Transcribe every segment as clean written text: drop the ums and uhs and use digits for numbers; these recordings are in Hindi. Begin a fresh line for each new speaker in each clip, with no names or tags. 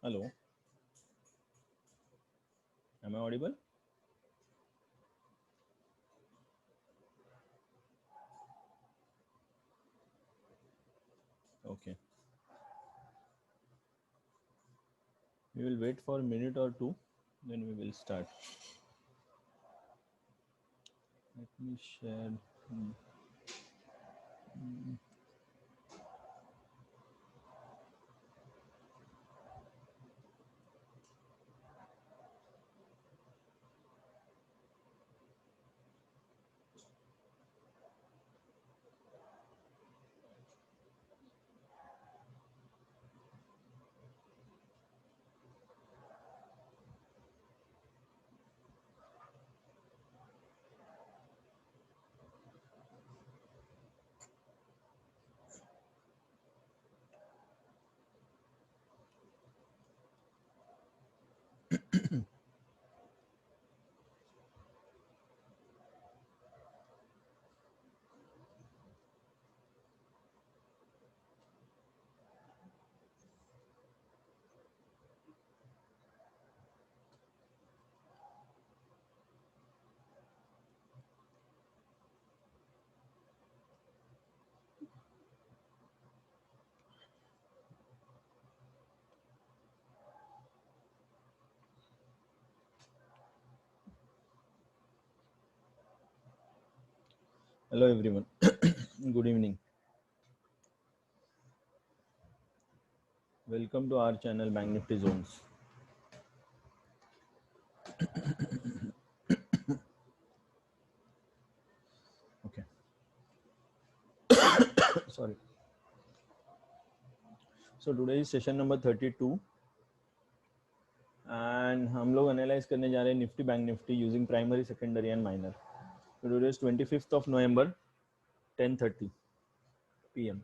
Hello, am I audible? Okay, we will wait for a minute or two, then we will start. Let me share. Hmm. Hello everyone, good evening. Welcome to our channel Bank Nifty Zones. Okay, sorry. So today is session number 32 and हम लोग एनालाइज करने जा रहे हैं Nifty bank Nifty using primary secondary and minor. So today is 25th of November 10:30 PM.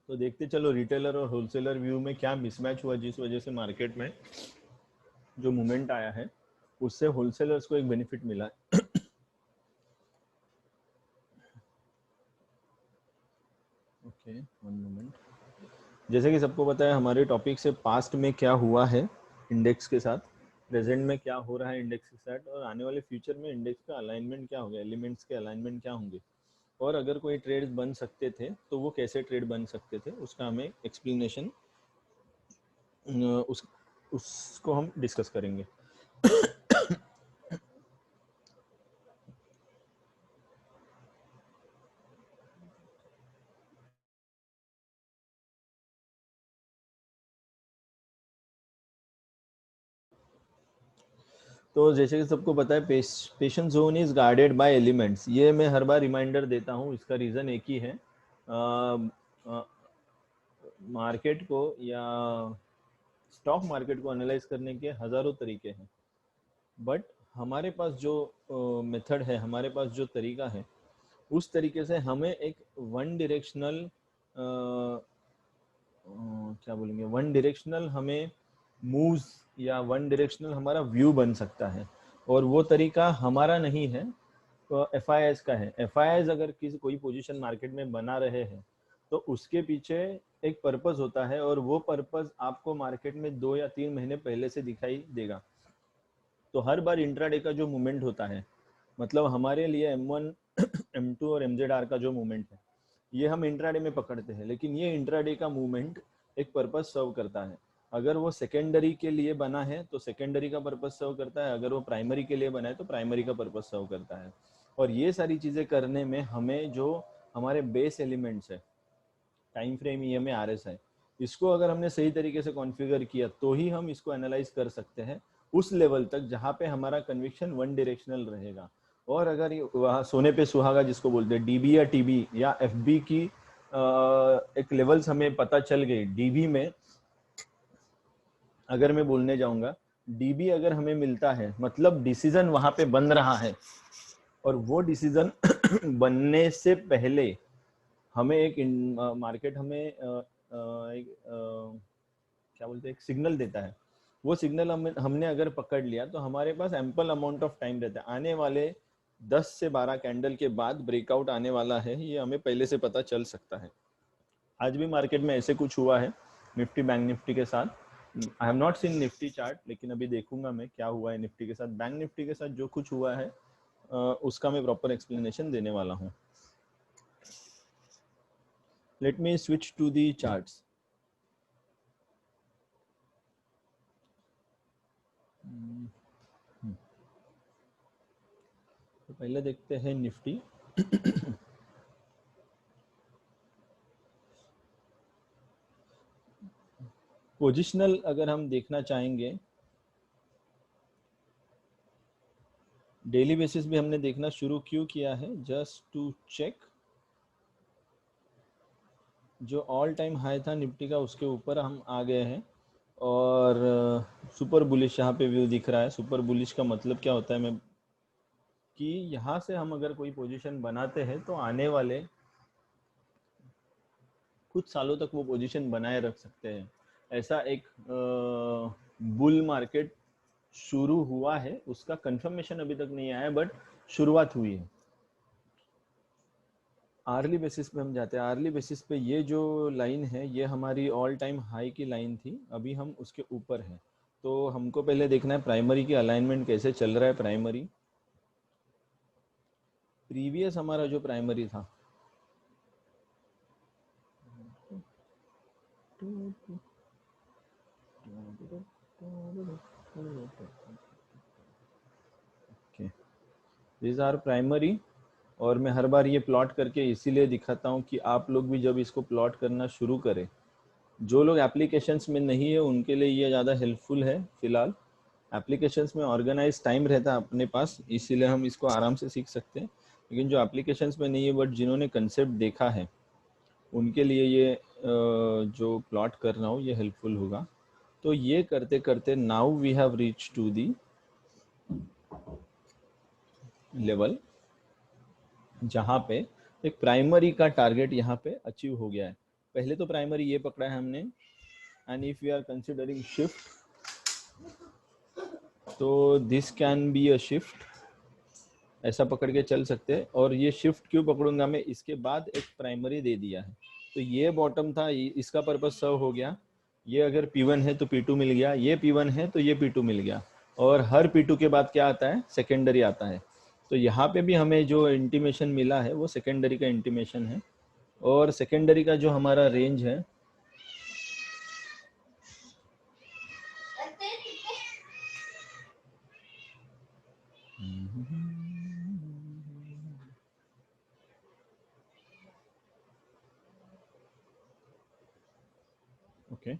तो देखते चलो रिटेलर और होलसेलर व्यू में क्या मिसमैच हुआ जिस वजह से मार्केट में जो मूवमेंट आया है उससे होलसेलर्स को एक बेनिफिट मिला है. Okay, one moment. जैसे कि सबको पता है हमारे टॉपिक से पास्ट में क्या हुआ है इंडेक्स के साथ, प्रेजेंट में क्या हो रहा है इंडेक्स के साथ और आने वाले फ्यूचर में इंडेक्स का अलाइनमेंट क्या होगा, एलिमेंट्स के अलाइनमेंट क्या होंगे और अगर कोई ट्रेड्स बन सकते थे तो वो कैसे ट्रेड बन सकते थे उसका हमें एक्सप्लेनेशन उसको हम डिस्कस करेंगे. तो जैसे कि सबको पता है patient zone is guarded by elements. ये मैं हर बार रिमाइंडर देता हूँ, इसका रीज़न एक ही है. मार्केट को या स्टॉक मार्केट को एनालाइज करने के हज़ारों तरीके हैं, बट हमारे पास जो मेथड है, हमारे पास जो तरीका है, उस तरीके से हमें एक वन डायरेक्शनल क्या बोलेंगे, वन डायरेक्शनल हमें मूव्स या वन डायरेक्शनल हमारा व्यू बन सकता है. और वो तरीका हमारा नहीं है, तो FIS का है. FIS अगर किसी कोई पोजीशन मार्केट में बना रहे हैं तो उसके पीछे एक पर्पस होता है और वो पर्पस आपको मार्केट में 2 या 3 महीने पहले से दिखाई देगा. तो हर बार इंट्राडे का जो मूवमेंट होता है, मतलब हमारे लिए M1 M2 और MZR का जो मूवमेंट है ये हम इंट्राडे में पकड़ते हैं, लेकिन ये इंट्राडे का मूवमेंट एक पर्पस सर्व करता है. अगर वो सेकेंडरी के लिए बना है तो सेकेंडरी का पर्पस सर्व करता है, अगर वो प्राइमरी के लिए बना है तो प्राइमरी का पर्पस सर्व करता है. और ये सारी चीज़ें करने में हमें जो हमारे बेस एलिमेंट्स है, टाइम फ्रेम, EMA, RSI, इसको अगर हमने सही तरीके से कॉन्फ़िगर किया तो ही हम इसको एनालाइज कर सकते हैं उस लेवल तक जहाँ पे हमारा कन्विक्शन वन डायरेक्शनल रहेगा. और अगर वहाँ सोने पे सुहागा जिसको बोलते हैं, DB या TB या FB की एक लेवल्स हमें पता चल गई. DB में अगर मैं बोलने जाऊंगा, DB अगर हमें मिलता है मतलब डिसीजन वहाँ पे बन रहा है, और वो डिसीजन बनने से पहले हमें एक मार्केट हमें एक क्या बोलते हैं, एक सिग्नल देता है. वो सिग्नल हमने अगर पकड़ लिया तो हमारे पास एम्पल अमाउंट ऑफ टाइम रहता है. आने वाले 10 से 12 कैंडल के बाद ब्रेकआउट आने वाला है, ये हमें पहले से पता चल सकता है. आज भी मार्केट में ऐसे कुछ हुआ है निफ्टी बैंक निफ्टी के साथ। I have not seen Nifty chart, लेकिन अभी देखूंगा मैं क्या हुआ है निफ्टी के साथ। बैंक निफ्टी के साथ जो कुछ हुआ है उसका मैं प्रॉपर एक्सप्लेनेशन देने वाला हूँ। Let me switch to the charts. तो पहले देखते हैं निफ्टी। पोजिशनल अगर हम देखना चाहेंगे, डेली बेसिस भी हमने देखना शुरू क्यों किया है, जस्ट टू चेक। जो ऑल टाइम हाई था निफ्टी का उसके ऊपर हम आ गए हैं, और सुपर बुलिश यहाँ पे व्यू दिख रहा है। सुपर बुलिश का मतलब क्या होता है, मैं कि यहाँ से हम अगर कोई पोजीशन बनाते हैं तो आने वाले कुछ सालों तक वो पोजीशन बनाए रख सकते हैं। ऐसा एक बुल मार्केट शुरू हुआ है, उसका कंफर्मेशन अभी तक नहीं आया, बट शुरुआत हुई है। आर्ली बेसिस पे हम जाते हैं। आर्ली बेसिस पे ये जो लाइन है ये हमारी ऑल टाइम हाई की लाइन थी, अभी हम उसके ऊपर हैं। तो हमको पहले देखना है प्राइमरी की अलाइनमेंट कैसे चल रहा है। प्राइमरी प्रीवियस हमारा जो प्राइमरी था, दिस आर प्राइमरी। और मैं हर बार ये प्लॉट करके इसीलिए दिखाता हूँ कि आप लोग भी जब इसको प्लॉट करना शुरू करें, जो लोग एप्लीकेशंस में नहीं है उनके लिए ये ज़्यादा हेल्पफुल है। फिलहाल एप्लीकेशंस में ऑर्गेनाइज टाइम रहता है अपने पास, इसीलिए हम इसको आराम से सीख सकते हैं। लेकिन जो एप्लीकेशंस में नहीं है बट जिन्होंने कंसेप्ट देखा है, उनके लिए ये जो प्लॉट कर रहा हूँ ये हेल्पफुल होगा। तो ये करते करते now we have reach to the level जहाँ पे एक प्राइमरी का टारगेट यहाँ पे अचीव हो गया है। पहले तो प्राइमरी ये पकड़ा है हमने, and if you are considering shift तो this can be a shift, ऐसा पकड़ के चल सकते हैं। और ये शिफ्ट क्यों पकड़ूंगा मैं, इसके बाद एक प्राइमरी दे दिया है तो ये बॉटम था, इसका पर्पज सर्व हो गया। ये अगर P1 है तो P2 मिल गया, ये P1 है तो ये P2 मिल गया, और हर P2 के बाद क्या आता है, सेकेंडरी आता है। तो यहाँ पे भी हमें जो इंटीमेशन मिला है वो सेकेंडरी का इंटीमेशन है। और सेकेंडरी का जो हमारा रेंज है, ओके,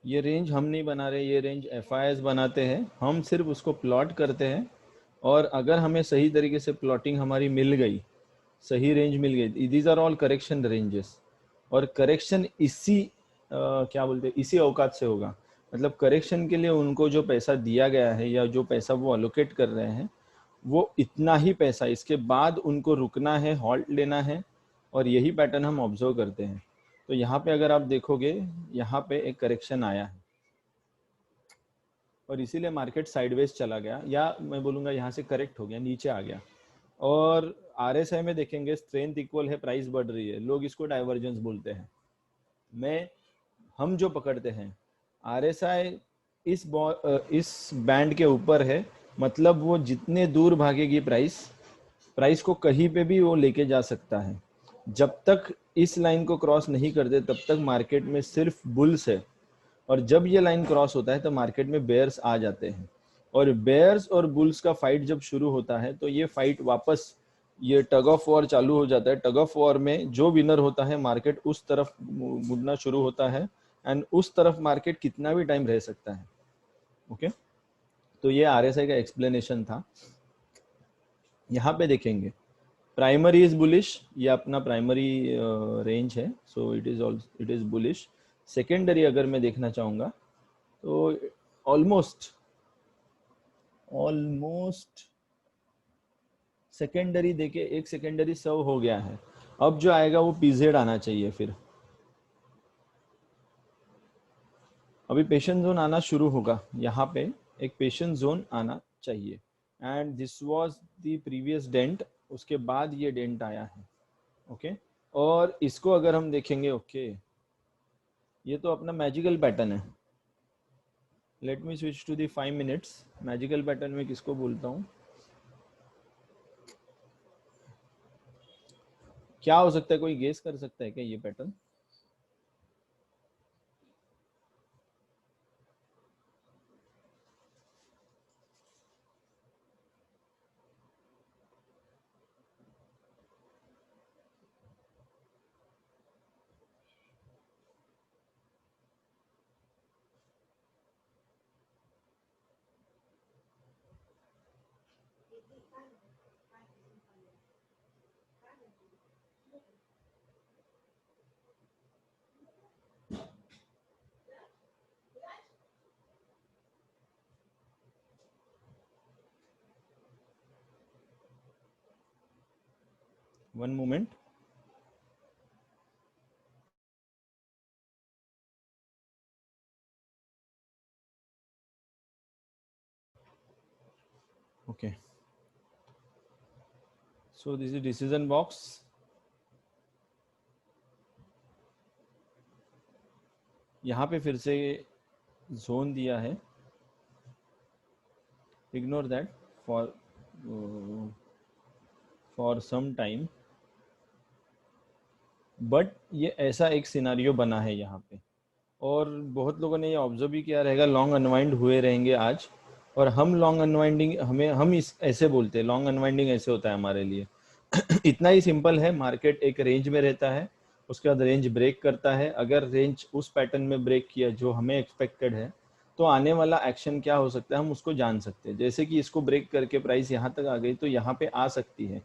ये रेंज हम नहीं बना रहे, ये रेंज FIS बनाते हैं, हम सिर्फ उसको प्लॉट करते हैं। और अगर हमें सही तरीके से प्लॉटिंग हमारी मिल गई, सही रेंज मिल गई, these are all correction ranges. और करेक्शन इसी क्या बोलते हैं, इसी औकात से होगा। मतलब करेक्शन के लिए उनको जो पैसा दिया गया है या जो पैसा वो अलोकेट कर रहे हैं वो इतना ही पैसा, इसके बाद उनको रुकना है, हॉल्ट लेना है। और यही पैटर्न हम ऑब्जर्व करते हैं। तो यहाँ पे अगर आप देखोगे, यहाँ पे एक करेक्शन आया है और इसीलिए मार्केट साइडवेज चला गया, या मैं बोलूँगा यहाँ से करेक्ट हो गया, नीचे आ गया। और RSI में देखेंगे स्ट्रेंथ इक्वल है, प्राइस बढ़ रही है, लोग इसको डाइवर्जेंस बोलते हैं। हम जो पकड़ते हैं RSI इस बैंड के ऊपर है, मतलब वो जितने दूर भागेगी प्राइस को कहीं पे भी वो लेके जा सकता है। जब तक इस लाइन को क्रॉस नहीं करते तब तक मार्केट में सिर्फ बुल्स है, और जब ये लाइन क्रॉस होता है तो मार्केट में बेयर्स आ जाते हैं। और बेयर्स और बुल्स का फाइट जब शुरू होता है तो ये फाइट वापस, ये टग ऑफ वॉर चालू हो जाता है। टग ऑफ वॉर में जो विनर होता है मार्केट उस तरफ मुड़ना शुरू होता है, एंड उस तरफ मार्केट कितना भी टाइम रह सकता है। ओके, तो ये RSI का एक्सप्लेनेशन था। यहाँ पे देखेंगे प्राइमरी इज बुलिश, ये अपना प्राइमरी रेंज है, so it is bullish. Secondary अगर मैं देखना चाहूँगा तो ऑलमोस्ट सेकेंडरी देके एक सेकेंडरी सर्व हो गया है। अब जो आएगा वो PZ आना चाहिए। फिर अभी पेशेंट जोन आना शुरू होगा, यहाँ पे एक पेशेंट जोन आना चाहिए। And this was the previous dent, उसके बाद ये डेंट आया है। ओके, और इसको अगर हम देखेंगे, ओके, ये तो अपना मैजिकल पैटर्न है। Let me switch to the 5 minutes. Magical pattern में किसको बोलता हूँ? क्या हो सकता है, कोई गेस कर सकता है क्या ये pattern? One moment. Okay, so this is decision box. यहाँ पे फिर से जोन दिया है, ignore that for some time, but ये ऐसा एक सिनारियो बना है यहाँ पे, और बहुत लोगों ने ये ऑब्जर्व भी किया रहेगा, लॉन्ग अनवाइंड हुए रहेंगे आज। और हम लॉन्ग अनवाइंडिंग, हम इस ऐसे बोलते हैं, लॉन्ग अनवाइंडिंग ऐसे होता है हमारे लिए। इतना ही सिंपल है, मार्केट एक रेंज में रहता है, उसके बाद रेंज ब्रेक करता है। अगर रेंज उस पैटर्न में ब्रेक किया जो हमें एक्सपेक्टेड है, तो आने वाला एक्शन क्या हो सकता है हम उसको जान सकते हैं। जैसे कि इसको ब्रेक करके प्राइस यहाँ तक आ गई तो यहाँ पे आ सकती है,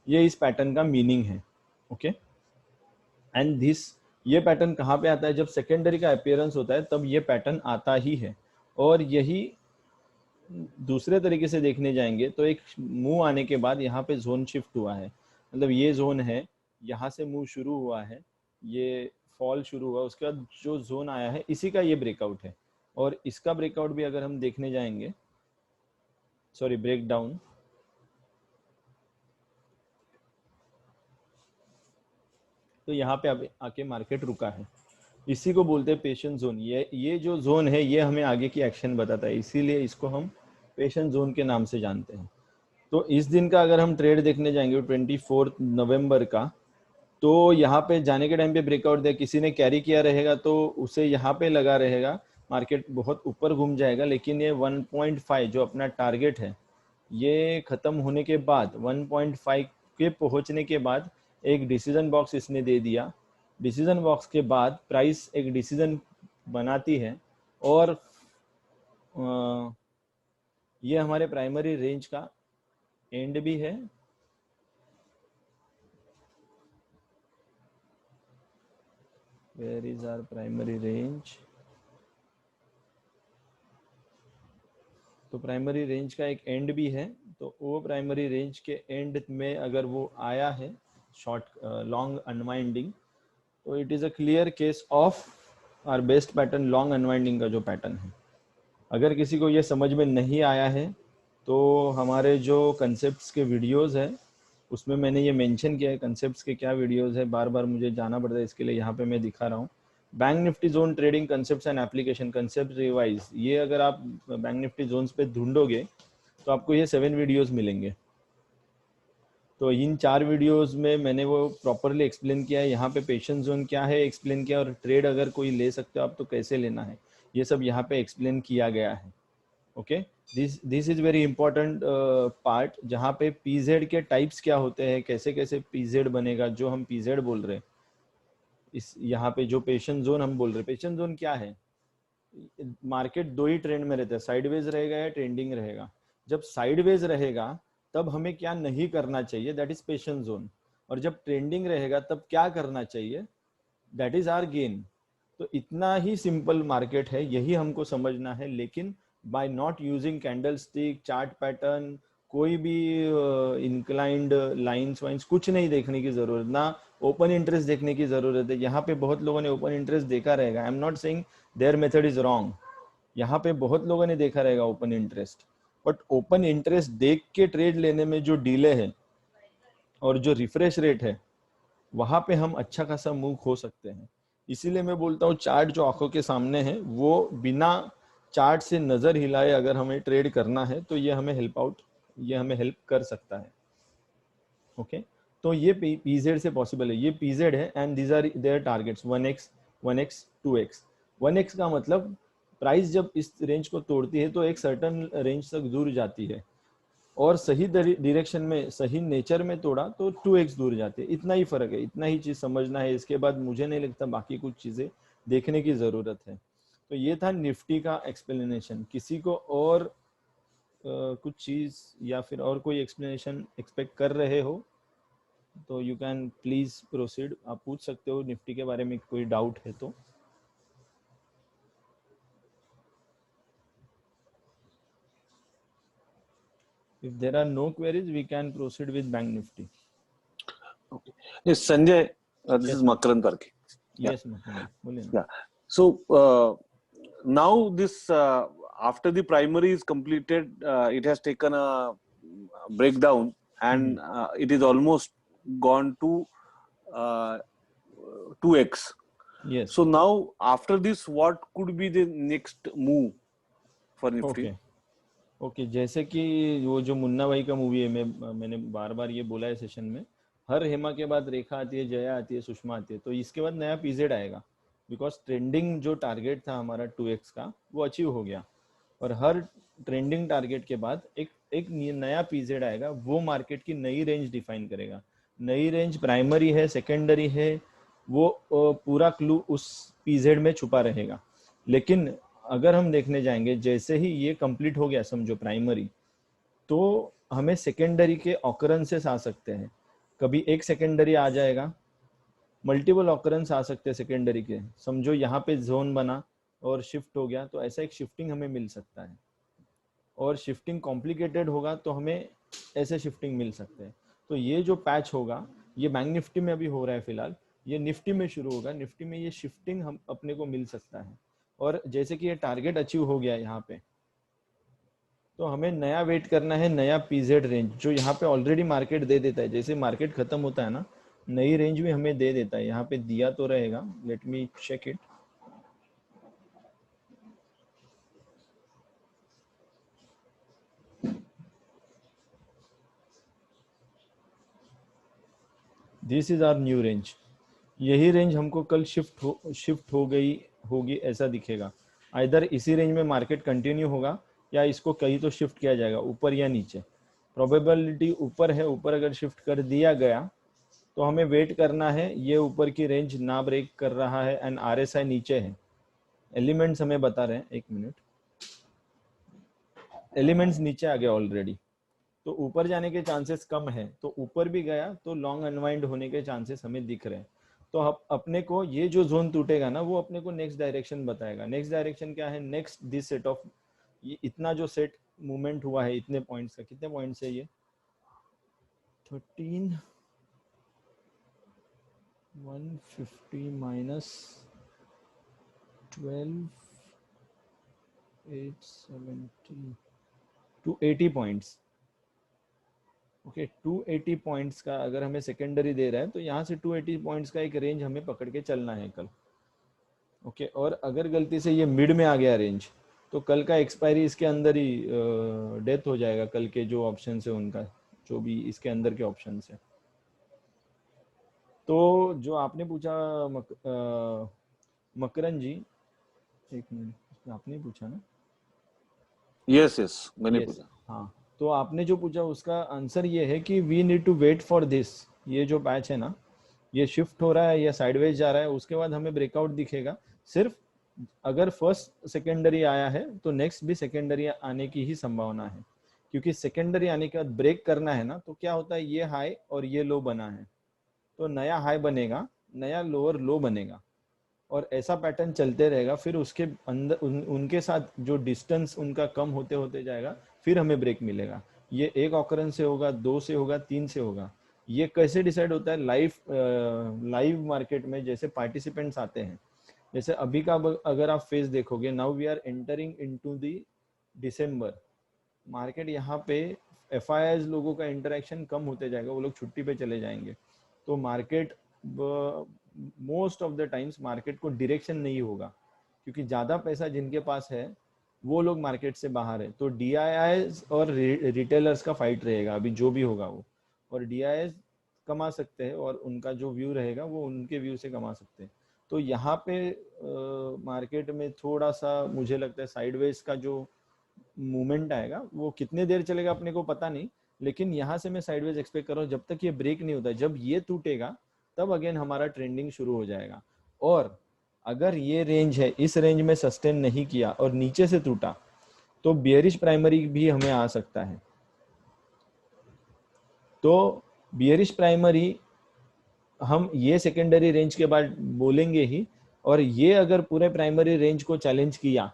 ये इस पैटर्न का मीनिंग है। ओके, एंड दिस, ये पैटर्न कहाँ पे आता है? जब सेकेंडरी का अपीयरेंस होता है तब ये पैटर्न आता ही है। और यही दूसरे तरीके से देखने जाएंगे तो एक मूव आने के बाद यहाँ पे जोन शिफ्ट हुआ है, मतलब ये जोन है, यहाँ से मूव शुरू हुआ है, ये फॉल शुरू हुआ, उसके बाद जो जोन आया है इसी का ये ब्रेकआउट है। और इसका ब्रेकआउट भी अगर हम देखने जाएंगे, सॉरी ब्रेकडाउन, तो यहाँ पे आके मार्केट रुका है। इसी को बोलते हैं पेशेंस जोन। ये जो जोन है ये हमें आगे की एक्शन बताता है, इसीलिए इसको हम पेशेंस जोन के नाम से जानते हैं। तो इस दिन का अगर हम ट्रेड देखने जाएंगे 24 नवंबर का, तो यहाँ पे जाने के टाइम पे ब्रेकआउट दे, किसी ने कैरी किया रहेगा तो उसे यहाँ पे लगा रहेगा, मार्केट बहुत ऊपर घूम जाएगा। लेकिन ये 1.5 जो अपना टारगेट है, ये खत्म होने के बाद 1.5 के पहुंचने के बाद एक डिसीजन बॉक्स इसने दे दिया। डिसीजन बॉक्स के बाद प्राइस एक डिसीजन बनाती है, और ये हमारे प्राइमरी रेंज का एंड भी है। Where is our primary range? तो प्राइमरी रेंज का एक एंड भी है, तो वो प्राइमरी रेंज के एंड में अगर वो आया है शॉर्ट लॉन्ग अनवाइंडिंग, तो it is a clear case of our best pattern long unwinding का जो पैटर्न है। अगर किसी को ये समझ में नहीं आया है तो हमारे जो कंसेप्ट्स के वीडियोस है उसमें मैंने ये मेंशन किया है, कंसेप्ट्स के क्या वीडियोस है, बार बार मुझे जाना पड़ता है इसके लिए, यहाँ पे मैं दिखा रहा हूँ। Bank Nifty zone trading concepts and application, concept revise, ये अगर आप बैंक निफ्टी जोन्स पे ढूंढोगे तो आपको ये 7 वीडियोस मिलेंगे। तो इन 4 वीडियोस में मैंने वो प्रॉपरली एक्सप्लेन किया है। यहाँ पे पेशेंस जोन क्या है एक्सप्लेन किया, और ट्रेड अगर कोई ले सकते हो आप तो कैसे लेना है, ये सब यहाँ पे एक्सप्लेन किया गया है। Okay, this is very important part, जहाँ पे पीजेड के टाइप्स क्या होते हैं, कैसे कैसे पीजेड बनेगा, जो हम पीजेड बोल रहे हैं। इस यहाँ पे जो पेशेंस जोन हम बोल रहे हैं, पेशेंस जोन क्या है? मार्केट दो ही ट्रेंड में रहता है, साइडवेज रहेगा या ट्रेंडिंग रहेगा। जब साइडवेज रहेगा तब हमें क्या नहीं करना चाहिए, दैट इज पेशेंस जोन। और जब ट्रेंडिंग रहेगा तब क्या करना चाहिए, दैट इज आर गेन। तो इतना ही सिंपल मार्केट है, यही हमको समझना है। लेकिन by not using candlestick, chart pattern, कोई भी इंक्लाइंड लाइंस वाइंस कुछ नहीं देखने की जरूरत, ना ओपन इंटरेस्ट देखने की जरूरत है। यहाँ पे बहुत लोगों ने ओपन इंटरेस्ट देखा रहेगा, I am not saying their method is wrong, यहाँ पे बहुत लोगों ने देखा रहेगा open interest, but open interest देख के ट्रेड लेने में जो डिले है और जो रिफ्रेश रेट है, वहां पे हम अच्छा खासा मूव हो सकते हैं। इसीलिए मैं बोलता हूँ चार्ट जो आंखों के सामने है वो बिना चार्ट से नजर हिलाए अगर हमें ट्रेड करना है तो ये हमें हेल्प कर सकता है। ओके तो ये पीजेड से पॉसिबल है, ये पीजेड है and these are their targets 1x 1x 2x। 1x का मतलब प्राइस जब इस रेंज को तोड़ती है तो एक सर्टन रेंज तक दूर जाती है और सही डायरेक्शन में सही नेचर में तोड़ा तो 2x दूर जाते हैं। इतना ही फर्क है, इतना ही चीज समझना है। इसके बाद मुझे नहीं लगता बाकी कुछ चीजें देखने की जरूरत है। तो ये था निफ्टी का एक्सप्लेनेशन। किसी को और कुछ चीज या फिर और कोई एक्सप्लेनेशन एक्सपेक्ट कर रहे हो तो यू कैन प्लीज प्रोसीड, आप पूछ सकते हो निफ्टी के बारे में कोई डाउट है तो। If there are no queries, we can proceed with Bank Nifty.
Okay. Yes, Sanjay, this
Yes,
is
ma'am.
Makaran Parki.
Yes, ma'am.
Yeah. So now this after the primary is completed, it has taken a breakdown and it is almost gone to 2x.
Yes.
So now after this, what could be the next move for Nifty?
Okay. Okay जैसे कि वो जो मुन्ना भाई का मूवी है, मैंने बार बार ये बोला है सेशन में, हर हेमा के बाद रेखा आती है, जया आती है, सुषमा आती है, तो इसके बाद नया पीजेड आएगा। बिकॉज ट्रेंडिंग जो टारगेट था हमारा 2x का वो अचीव हो गया और हर ट्रेंडिंग टारगेट के बाद एक नया पीजेड आएगा, वो मार्केट की नई रेंज डिफाइन करेगा। नई रेंज प्राइमरी है, सेकेंडरी है, वो पूरा क्लू उस पीजेड में छुपा रहेगा। लेकिन अगर हम देखने जाएंगे जैसे ही ये कंप्लीट हो गया समझो प्राइमरी, तो हमें सेकेंडरी के ऑकरेंसेस आ सकते हैं। कभी एक सेकेंडरी आ जाएगा, मल्टीपल ऑकरेंस आ सकते हैं सेकेंडरी के। समझो यहाँ पे जोन बना और शिफ्ट हो गया, तो ऐसा एक शिफ्टिंग हमें मिल सकता है। और शिफ्टिंग कॉम्प्लिकेटेड होगा तो हमें ऐसे शिफ्टिंग मिल सकते हैं। तो ये जो पैच होगा ये बैंक निफ्टी में अभी हो रहा है फिलहाल, ये निफ्टी में शुरू होगा। निफ्टी में ये शिफ्टिंग हम अपने को मिल सकता है। और जैसे कि ये टारगेट अचीव हो गया यहाँ पे, तो हमें नया वेट करना है, नया पीजेड रेंज जो यहाँ पे ऑलरेडी मार्केट दे देता है। जैसे मार्केट खत्म होता है ना, नई रेंज भी हमें दे देता है। यहाँ पे दिया तो रहेगा, let me check it. This is our new range. यही रेंज हमको कल शिफ्ट हो गई होगी ऐसा दिखेगा। आइदर इसी रेंज में मार्केट कंटिन्यू होगा या इसको कहीं तो शिफ्ट किया जाएगा ऊपर या नीचे। प्रोबेबिलिटी ऊपर है, ऊपर अगर शिफ्ट कर दिया गया तो हमें वेट करना है। ये ऊपर की रेंज ना ब्रेक कर रहा है एंड आरएसआई नीचे है। एलिमेंट्स हमें बता रहे हैं, एक मिनट, एलिमेंट्स नीचे आ गए ऑलरेडी, तो ऊपर जाने के चांसेस कम है। तो ऊपर भी गया तो लॉन्ग अनवाइंड होने के चांसेस हमें दिख रहे हैं। तो अपने को ये जो जोन टूटेगा ना वो अपने को नेक्स्ट डायरेक्शन बताएगा। नेक्स्ट डायरेक्शन क्या है? नेक्स्ट दिस सेट ऑफ, ये इतना जो सेट मूवमेंट हुआ है इतने पॉइंट्स का, कितने पॉइंट्स है ये 13 150 माइनस 12 870 280 पॉइंट्स। ओके 280 पॉइंट्स का अगर हमें सेकेंडरी दे रहा है तो यहाँ से 280 पॉइंट्स का एक रेंज हमें पकड़ के चलना है कल। ओके और अगर गलती से ये मिड में आ गया रेंज तो कल का एक्सपायरी इसके अंदर ही डेथ हो जाएगा। कल के जो ऑप्शन है उनका, जो भी इसके अंदर के ऑप्शन है। तो जो आपने पूछा मकरन जी, एक मिनट, आपने पूछा ना?
यस मैंने पूछा।
हाँ, तो आपने जो पूछा उसका आंसर ये है कि we need to wait for this. ये जो पैच है ना, ये शिफ्ट हो रहा है या साइडवेज जा रहा है, उसके बाद हमें ब्रेकआउट दिखेगा। सिर्फ अगर फर्स्ट सेकेंडरी आया है तो नेक्स्ट भी सेकेंडरी आने की ही संभावना है, क्योंकि सेकेंडरी आने के बाद ब्रेक करना है ना, तो क्या होता है, ये हाई और ये लो बना है, तो नया हाई बनेगा, नया लोअर लो बनेगा और ऐसा पैटर्न चलते रहेगा। फिर उसके अंदर उनके साथ जो डिस्टेंस उनका कम होते होते जाएगा, फिर हमें ब्रेक मिलेगा। ये एक ऑकरेंस से होगा, 2 से होगा, 3 से होगा। ये कैसे डिसाइड होता है? लाइव मार्केट में जैसे पार्टिसिपेंट्स आते हैं, जैसे अभी का अगर आप फेज देखोगे, now we are entering into the December market. यहाँ पे एफआईआईज लोगों का इंटरेक्शन कम होते जाएगा, वो लोग छुट्टी पे चले जाएंगे, तो market most of the times market को डायरेक्शन नहीं होगा, क्योंकि ज़्यादा पैसा जिनके पास है वो लोग मार्केट से बाहर है। तो डीआईआईज और रिटेलर्स का फाइट रहेगा अभी जो भी होगा वो, और डीआईआईज कमा सकते हैं और उनका जो व्यू रहेगा वो उनके व्यू से कमा सकते हैं। तो यहाँ पे मार्केट में थोड़ा सा मुझे लगता है साइडवेज का जो मूवमेंट आएगा वो कितने देर चलेगा अपने को पता नहीं, लेकिन यहाँ से मैं साइडवेज एक्सपेक्ट कर रहा हूँ। जब तक ये ब्रेक नहीं होता, जब ये टूटेगा तब अगेन हमारा ट्रेंडिंग शुरू हो जाएगा। और अगर ये रेंज है, इस रेंज में सस्टेन नहीं किया और नीचे से टूटा तो बियरिश प्राइमरी भी हमें आ सकता है। तो बियरिश प्राइमरी हम ये सेकेंडरी रेंज के बाद बोलेंगे ही, और ये अगर पूरे प्राइमरी रेंज को चैलेंज किया,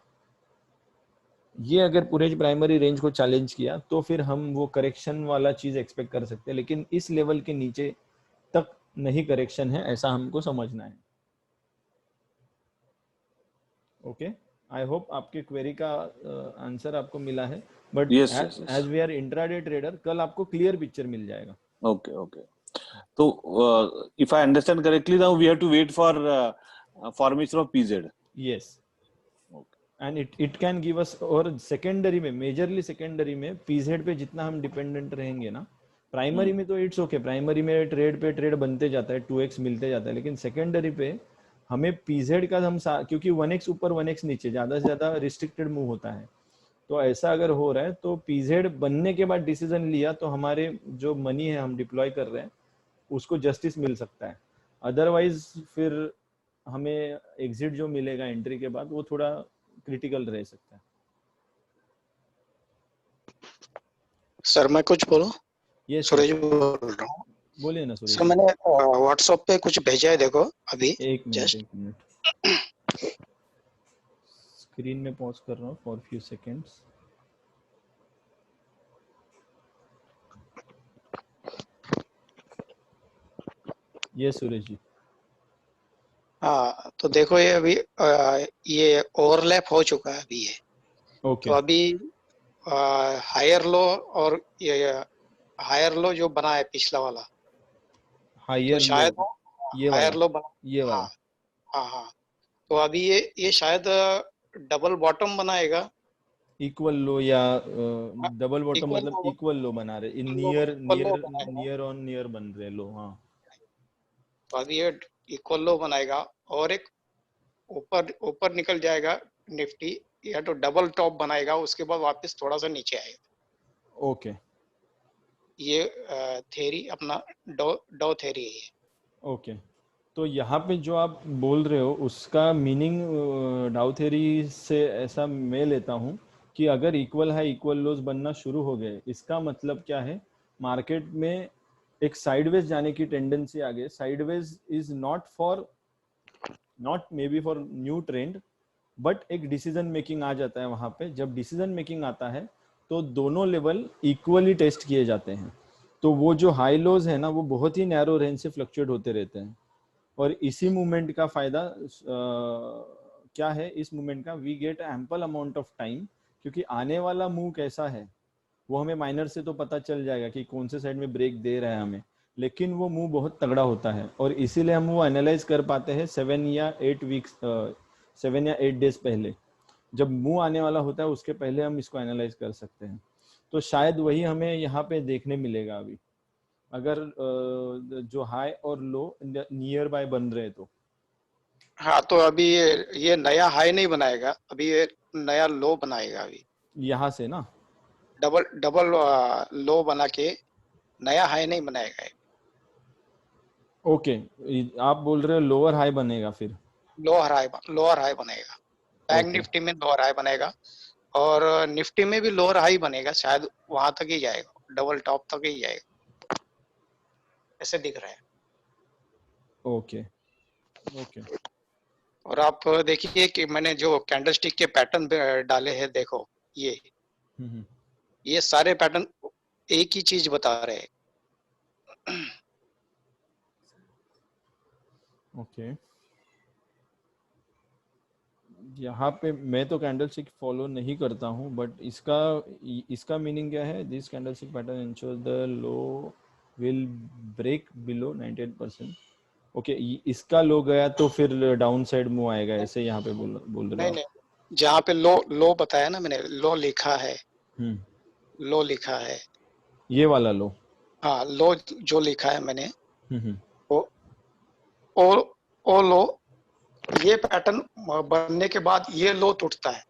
ये अगर पूरे प्राइमरी रेंज को चैलेंज किया तो फिर हम वो करेक्शन वाला चीज एक्सपेक्ट कर सकते हैं, लेकिन इस लेवल के नीचे तक नहीं करेक्शन है, ऐसा हमको समझना है। ओके, आई होप आपके क्वेरी का आंसर आपको मिला है, but
Yes, yes, yes.
As we are intraday trader, कल आपको क्लियर पिक्चर मिल जाएगा।
Okay, okay. So, if I understand correctly, now we have to wait for formation of PZ.
Yes, and it can give us, और सेकेंडरी में, मेजरली सेकेंडरी में पीजेड पे जितना हम डिपेंडेंट रहेंगे ना, प्राइमरी में तो इट्स ओके, प्राइमरी में ट्रेड पे ट्रेड बनते जाता है, 2x मिलते जाता है, लेकिन सेकेंडरी पे हमें पीजेड का क्योंकि 1x ऊपर 1x नीचे ज्यादा से ज्यादा रिस्ट्रिक्टेड मूव होता है। तो ऐसा अगर हो रहा है तो पीजेड बनने के बाद डिसीजन लिया तो हमारे जो मनी है हम डिप्लॉय कर रहे हैं उसको जस्टिस मिल सकता है। अदरवाइज फिर हमें एग्जिट जो मिलेगा एंट्री के बाद वो थोड़ा क्रिटिकल रह सकता है।
सर मैं कुछ बोलूं?
ये
सूरज बोल रहा हूँ।
बोलिए ना सूरज।
सर मैंने व्हाट्सएप पे कुछ भेजा है, देखो अभी।
एक
जस्ट
मिनट स्क्रीन में पॉज कर रहा हूँ फॉर फ्यू सेकेंड्स। ये सूरज जी।
हाँ, तो देखो ये अभी ये ओवरलैप हो चुका है अभी ये।
ओके,
तो अभी हायर लो, और ये हायर लो जो बना है पिछला वाला, तो
हायर
शायद
लो, ये
हायर
वाला,
लो बना।
ये
हाँ
वाला।
हाँ हाँ। तो अभी ये शायद डबल बॉटम बनाएगा।
इक्वल लो या डबल बॉटम,
इक्वल
मतलब
लो,
इक्वल लो बना रहे, नियर
इक्वल लो
नियर
बनाएगा।
नियर ऑन नियर बन रहे लो। हाँ,
तो अभी ये इक्वल लो बनाएगा और एक ऊपर ऊपर निकल जाएगा निफ्टी, या तो डबल टॉप बनाएगा, उसके बाद वापस थोड़ा सा नीचे आएगा।
ओके
ये थ्योरी अपना डो थ्योरी है ये।
ओके। तो यहाँ पे जो आप बोल रहे हो उसका मीनिंग डाउ थ्योरी से ऐसा मैं लेता हूँ कि अगर इक्वल हाई इक्वल लोज बनना शुरू हो गए, इसका मतलब क्या है, मार्केट में एक साइडवेज जाने की टेंडेंसी आ गई। Sideways is not may be for new trend, but एक डिसीजन मेकिंग आ जाता है वहां पे। जब डिसीजन मेकिंग आता है तो दोनों लेवल इक्वली टेस्ट किए जाते हैं। तो वो जो हाई लोज है ना वो बहुत ही नैरो रेंज से फ्लक्चुएट होते रहते हैं, और इसी मूवमेंट का फायदा क्या है, इस मूवमेंट का we get ample amount of time, क्योंकि आने वाला मूव कैसा है वो हमें माइनर से तो पता चल जाएगा कि कौन से साइड में ब्रेक दे रहा है हमें, लेकिन वो मूव बहुत तगड़ा होता है और इसीलिए हम वो एनालाइज कर पाते हैं 7 या 8 पहले। जब मूव आने वाला होता है उसके पहले हम इसको एनालाइज कर सकते हैं। तो शायद वही हमें यहाँ पे देखने मिलेगा अभी, अगर जो हाई और लो नियर बाय बन रहे तो।
हाँ, तो अभी ये नया हाई नहीं बनाएगा, अभी ये नया लो बनाएगा। अभी
यहाँ से ना
डबल डबल लो बना के नया हाई नहीं बनाएगा ये।
ओके, आप बोल रहे हो लोअर हाई बनेगा फिर।
लोअर हाई बनेगा। बैंक
ओके
निफ्टी में लोअर हाई बनेगा, और निफ्टी में भी लोअर हाई बनेगा, शायद वहां तक ही जाएगा, डबल टॉप तक ही जाएगा, ऐसे दिख रहा है।
Okay okay.
और आप देखिए कि मैंने जो कैंडलस्टिक के पैटर्न डाले हैं, देखो ये सारे पैटर्न एक ही चीज बता रहे हैं।
ओके, यहाँ पे मैं तो कैंडलस्टिक फॉलो नहीं करता हूँ, बट इसका मीनिंग क्या है, this candlestick pattern ensure the low will break below 98%। Okay, इसका लो गया तो फिर डाउन साइड मूव आएगा, ऐसे यहाँ पे बोल रहे
नहीं
हो?
नहीं, जहाँ पे लो लो बताया ना मैंने, लो लिखा है,
हम्म,
लो लिखा है।
ये वाला लो।
हाँ, लो जो लिखा है मैंने,
हम्म,
वो ओ ओ लो, ये पैटर्न बनने के बाद ये लो टूटता है।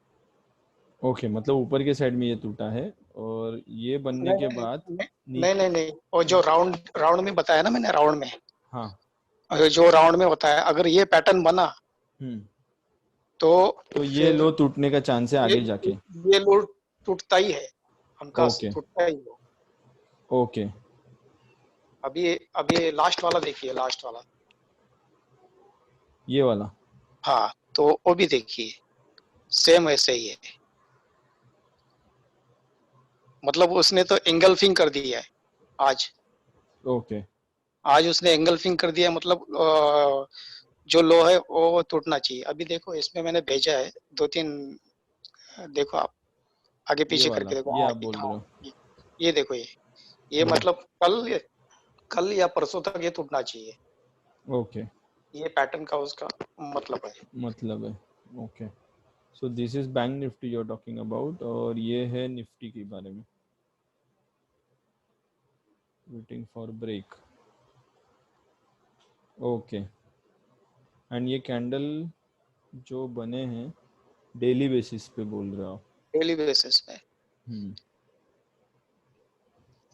ओके, मतलब ऊपर के साइड में ये टूटा है और ये बनने
नहीं
के
नहीं
बाद
नहीं नहीं
नीचे।
नहीं नहीं, और जो राउंड राउंड में बताया ना मैंने, राउंड में,
हाँ।
जो राउंड में बताया, अगर ये पैटर्न बना
हम्म,
तो
तो ये
फिर
लो टूटने का चांस है
ये
आगे जाके।
ये लो टूटता ही है, हमका
ओके।
टूटता ही हो।
ओके,
अभी अभी लास्ट वाला देखिए, लास्ट वाला।
ये वाला।
हाँ, तो वो भी देखिए, सेम वैसे ही है। मतलब उसने तो एंगल्फिंग कर दिया है आज।
ओके।
आज उसने एंगल्फिंग कर दिया, मतलब जो लो है वो टूटना चाहिए। अभी देखो इसमें मैंने भेजा है दो तीन, देखो आप आगे
ये
पीछे
वाला,
करके देखो।
ये
हाँ
आप बोल रहे
हाँ,
हो?
ये देखो, ये
हम्म,
मतलब कल या परसों तक ये टूटना चाहिए।
ओके,
ये पैटर्न का उसका मतलब है।
मतलब है। Okay, so this is Bank Nifty you are talking about, और ये है निफ्टी के बारे में, waiting for break. Okay, and ये कैंडल जो बने हैं डेली बेसिस पे बोल रहे हो आप?
डेली बेसिस पे।
हम्म,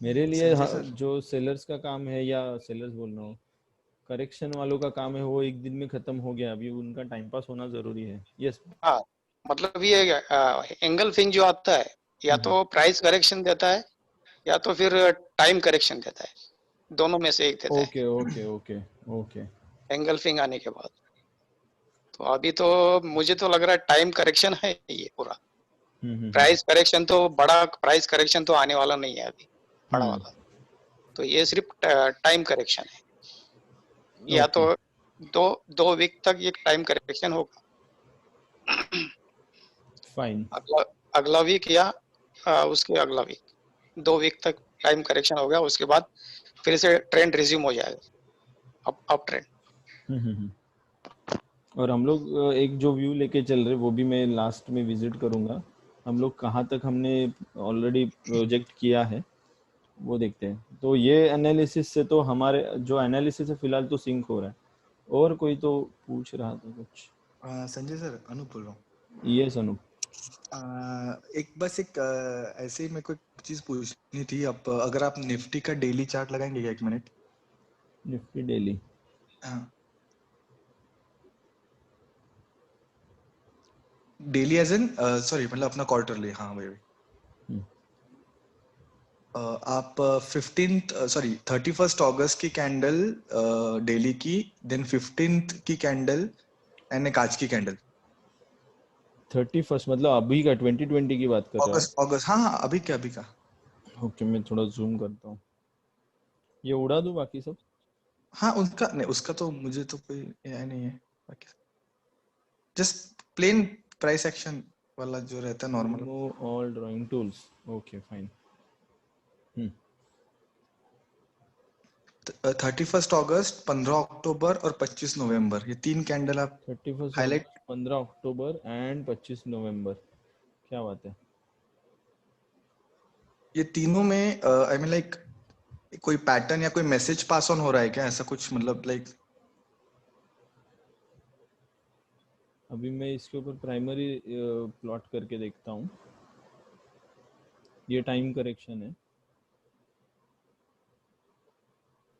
मेरे लिए
संजय सर,
जो सेलर्स का काम है, या सेलर्स बोल रहा हूँ, करेक्शन वालों का काम है, वो एक दिन में खत्म हो गया, अभी उनका टाइम पास होना जरूरी है। यस।
हाँ, मतलब ये एंगल्फिंग जो आता है, या तो प्राइस करेक्शन देता है, या तो फिर टाइम करेक्शन देता है, दोनों में से एक देता है
okay okay okay okay.
Engulfing आने के बाद। तो अभी तो मुझे तो लग रहा है टाइम करेक्शन है ये पूरा।
हम्म।
प्राइस करेक्शन तो, बड़ा प्राइस करेक्शन तो आने वाला नहीं है अभी, बड़ा
हम्म,
वाला। तो ये सिर्फ टाइम करेक्शन है, या
ओके,
तो दो दो वीक तक ये टाइम करेक्शन होगा।
फाइन।
अगला अगला वीक या उसके अगला वीक, 2 वीक तक टाइम करेक्शन हो गया, उसके बाद फिर से ट्रेंड रिज्यूम हो जाएगा, अप ट्रेंड।
हम्म। और हम लोग एक जो व्यू लेके चल रहे, वो भी मैं लास्ट में विजिट करूंगा। हम लोग कहाँ तक हमने ऑलरेडी प्रोजेक्ट किया है वो देखते हैं। तो ये एनालिसिस से तो हमारे जो एनालिसिस है फिलहाल तो सिंक हो रहा है। और कोई तो पूछ रहा था कुछ?
संजय सर, अनूप बोल रहा
ये सनु।
हूँ। एक बस एक ऐसे ही मेरे को एक चीज पूछनी थी। अब अगर आप निफ्टी का डेली चार्ट लगाएंगे क्या, 1 मिनट?
Nifty daily?
हाँ, डेली एज इन, सॉरी, मतलब अपना क्वार्टरली। हाँ भाई। आप 15th, सॉरी 31st अगस्त की कैंडल डेली की, देन 15th की कैंडल, एंड एक आज की कैंडल।
31 मतलब अभी का 2020 की बात कर रहे हो आप?
अगस्त अगस्त, हाँ हाँ, अभी क्या, अभी का।
ओके, मैं थोड़ा जूम करता हूँ, ये उड़ा दूँ बाकी सब?
हाँ, उनका नहीं, उसका तो मुझे तो कोई AI नहीं है बाकी। जस्ट प्लेन प्राइस एक्शन वाला जो रहता है normal.
Remove all drawing tools. Okay, fine.
31st अगस्त, 15 अक्टूबर और 25 नवंबर, ये 3 कैंडल आप
31
हाईलाइट।
अगस्त, 15 अक्टूबर एंड 25 नवंबर। क्या बात है।
ये तीनों में आई मीन लाइक कोई पैटर्न या कोई मैसेज पास ऑन हो रहा है क्या, ऐसा कुछ, मतलब लाइक?
अभी मैं इसके ऊपर प्राइमरी प्लॉट करके देखता हूँ। ये टाइम करेक्शन है।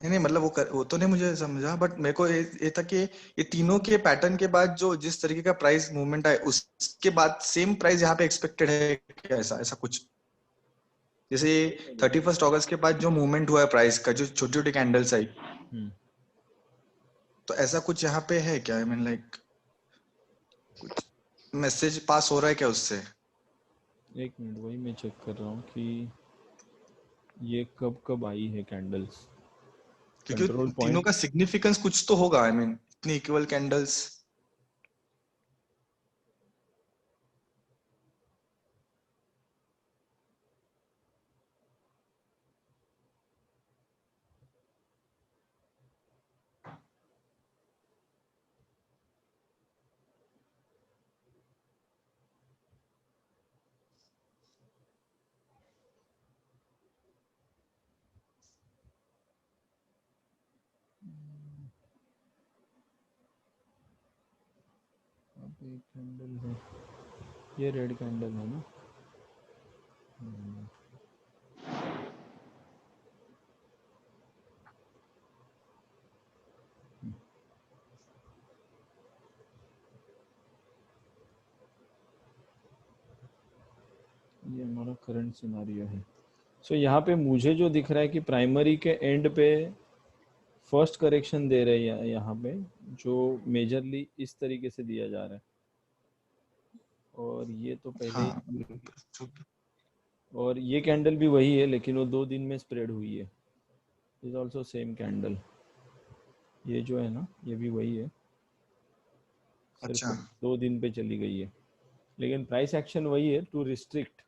नहीं नहीं, मतलब वो तो नहीं मुझे समझा, बट मेरे को ये था कि ये तीनों के पैटर्न के बाद जो जिस तरीके का प्राइस मूवमेंट आए, उसके बाद सेम प्राइस यहाँ पे एक्सपेक्टेड है क्या, ऐसा ऐसा कुछ? जैसे 31st अगस्त के बाद जो मूवमेंट हुआ है प्राइस का, जो छोटी छोटी कैंडल्स आई,
हम्म,
तो ऐसा कुछ यहाँ पे है क्या, आई मीन लाइक कुछ मैसेज पास हो रहा है क्या उससे?
एक मिनट, वही मैं चेक कर रहा हूँ कि ये कब कब आई है कैंडल्स।
क्योंकि
कंट्रोल
तीनों
पॉइंट।
का सिग्निफिकेंस कुछ तो होगा, आई मीन इतनी इक्वल कैंडल्स।
एक कैंडल है, ये रेड कैंडल है ना। ये हमारा करंट सिनारियो है। सो यहाँ पे मुझे जो दिख रहा है कि प्राइमरी के एंड पे फर्स्ट करेक्शन दे रहे हैं यहाँ पे, जो मेजरली इस तरीके से दिया जा रहा है, और ये तो पहले ही,
हाँ
और ये कैंडल भी वही है लेकिन वो 2 दिन में स्प्रेड हुई है। इज ऑल्सो सेम कैंडल, ये जो है ना ये भी वही है, सिर्फ
अच्छा
2 दिन पे चली गई है, लेकिन प्राइस एक्शन वही है, टू रिस्ट्रिक्ट।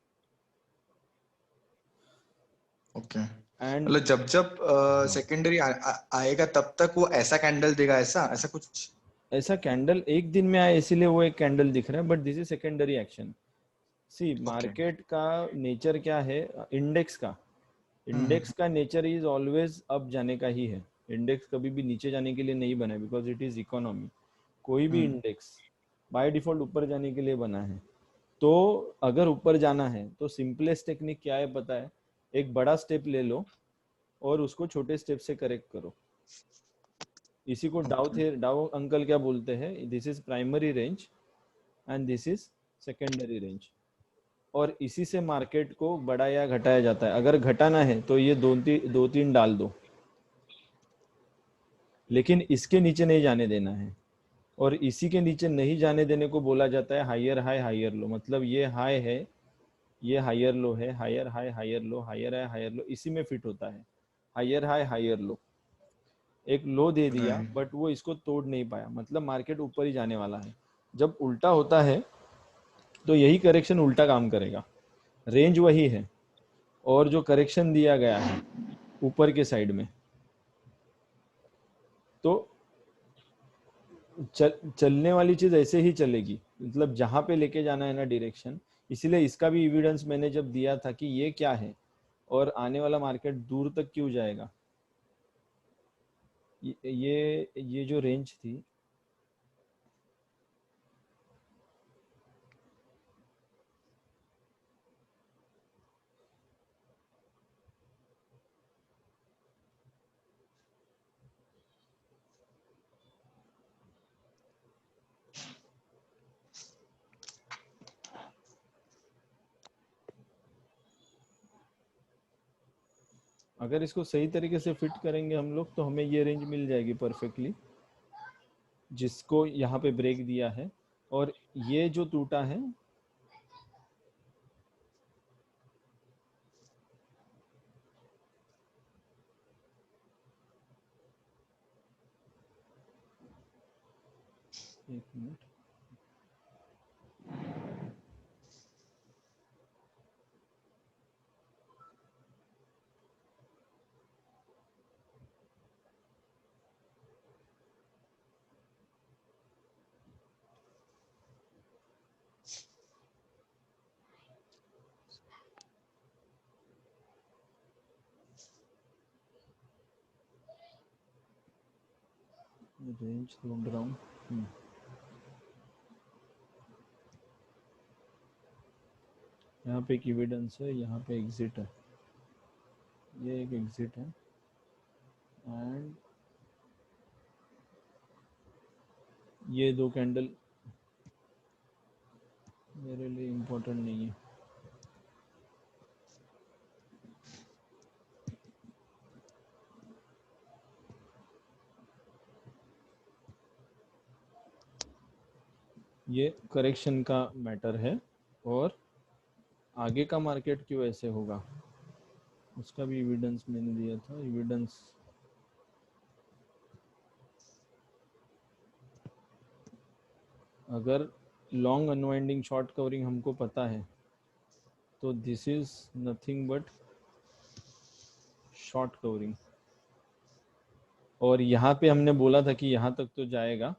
ओके।
एंड
मतलब जब जब सेकेंडरी आएगा तब तक वो ऐसा कैंडल देगा, ऐसा ऐसा कुछ।
ऐसा कैंडल एक दिन में आया इसीलिए वो एक कैंडल दिख रहा है, but this is secondary action. See
okay.
Market का नेचर क्या है, इंडेक्स का,
हम्म।
इंडेक्स का नेचर इज ऑलवेज अप जाने का ही है। इंडेक्स कभी भी नीचे जाने के लिए नहीं बना है, बिकॉज इट इज इकोनॉमी। कोई भी
हम्म।
इंडेक्स बाय डिफॉल्ट ऊपर जाने के लिए बना है। तो अगर ऊपर जाना है तो सिंपलेस्ट टेक्निक क्या है पता है, एक बड़ा स्टेप ले लो और उसको छोटे स्टेप से करेक्ट करो। इसी को डाउ
ओके।
थे, डाउ अंकल क्या बोलते हैं, this is primary range and this is secondary range, और इसी से मार्केट को बढ़ाया घटाया जाता है। अगर घटाना है तो ये दो तीन डाल दो, लेकिन इसके नीचे नहीं जाने देना है, और इसी के नीचे नहीं जाने देने को बोला जाता है हायर हाई हायर लो। मतलब ये हाई है, ये हायर लो है, higher high higher low, higher high higher low, इसी में फिट होता है हायर हाई हायर लो। एक लो दे दिया
राइट।
बट वो इसको तोड़ नहीं पाया, मतलब मार्केट ऊपर ही जाने वाला है। जब उल्टा होता है तो यही करेक्शन उल्टा काम करेगा, रेंज वही है और जो करेक्शन दिया गया है ऊपर के साइड में, तो चलने वाली चीज ऐसे ही चलेगी, मतलब जहां पे लेके जाना है ना डायरेक्शन। इसीलिए इसका भी एविडेंस मैंने जब दिया था कि ये क्या है और आने वाला मार्केट दूर तक क्यों जाएगा। ये जो रेंज थी, अगर इसको सही तरीके से फिट करेंगे हम लोग तो हमें ये रेंज मिल जाएगी परफेक्टली, जिसको यहाँ पे ब्रेक दिया है। और ये जो टूटा है, एक मिनट, रेंज ढूंढ रहा हूँ। यहाँ पे एक एविडेंस है, यहाँ पे एग्जिट है, ये एक एग्जिट है, एंड ये 2 कैंडल मेरे लिए इम्पोर्टेंट नहीं है। ये करेक्शन का मैटर है, और आगे का मार्केट क्यों ऐसे होगा उसका भी एविडेंस मैंने दिया था। एविडेंस अगर लॉन्ग अनवाइंडिंग शॉर्ट कवरिंग हमको पता है तो this is nothing but short covering, और यहाँ पे हमने बोला था कि यहाँ तक तो जाएगा,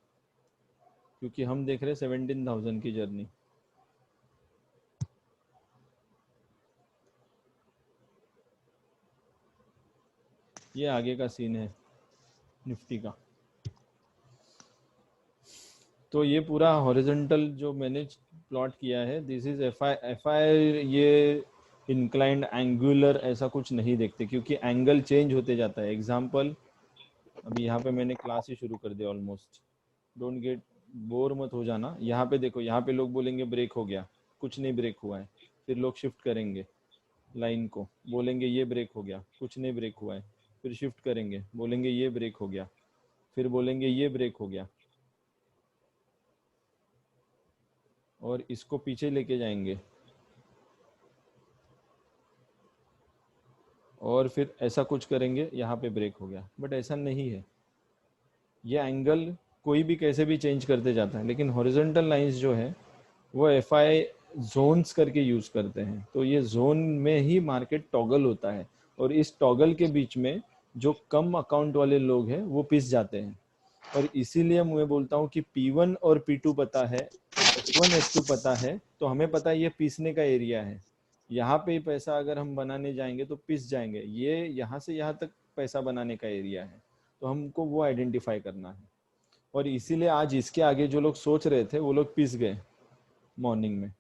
क्योंकि हम देख रहे हैं 17,000 की जर्नी। ये आगे का सीन है निफ्टी का। तो ये पूरा हॉरिजॉन्टल जो मैंने प्लॉट किया है, दिस इज एफआई ये इंक्लाइंड एंगुलर ऐसा कुछ नहीं देखते, क्योंकि एंगल चेंज होते जाता है। एग्जांपल अभी यहाँ पे मैंने क्लास ही शुरू कर दिया ऑलमोस्ट, डोंट गेट बोर मत हो जाना। यहाँ पे देखो, यहाँ पे लोग बोलेंगे ब्रेक हो गया, कुछ नहीं ब्रेक हुआ है। फिर लोग शिफ्ट करेंगे लाइन को, बोलेंगे ये ब्रेक हो गया, कुछ नहीं ब्रेक हुआ है। फिर शिफ्ट करेंगे, बोलेंगे ये ब्रेक हो गया, फिर बोलेंगे ये ब्रेक हो गया, और इसको पीछे लेके जाएंगे, और फिर ऐसा कुछ करेंगे, यहाँ पे ब्रेक हो गया। बट ऐसा नहीं है, ये एंगल कोई भी कैसे भी चेंज करते जाता है। लेकिन हॉरिजॉन्टल लाइंस जो है वो एफआई जोन्स करके यूज करते हैं। तो ये जोन में ही मार्केट टॉगल होता है, और इस टॉगल के बीच में जो कम अकाउंट वाले लोग हैं वो पिस जाते हैं। और इसीलिए मैं बोलता हूँ कि P1 और P2 पता है, S1 S2 पता है, तो हमें पता है ये पीसने का एरिया है। यहाँ पे पैसा अगर हम बनाने जाएंगे तो पिस जाएंगे, ये यहाँ से यहाँ तक पैसा बनाने का एरिया है, तो हमको वो आइडेंटिफाई करना है। और इसीलिए आज इसके आगे जो लोग सोच रहे थे वो लोग पिस गए मॉर्निंग में।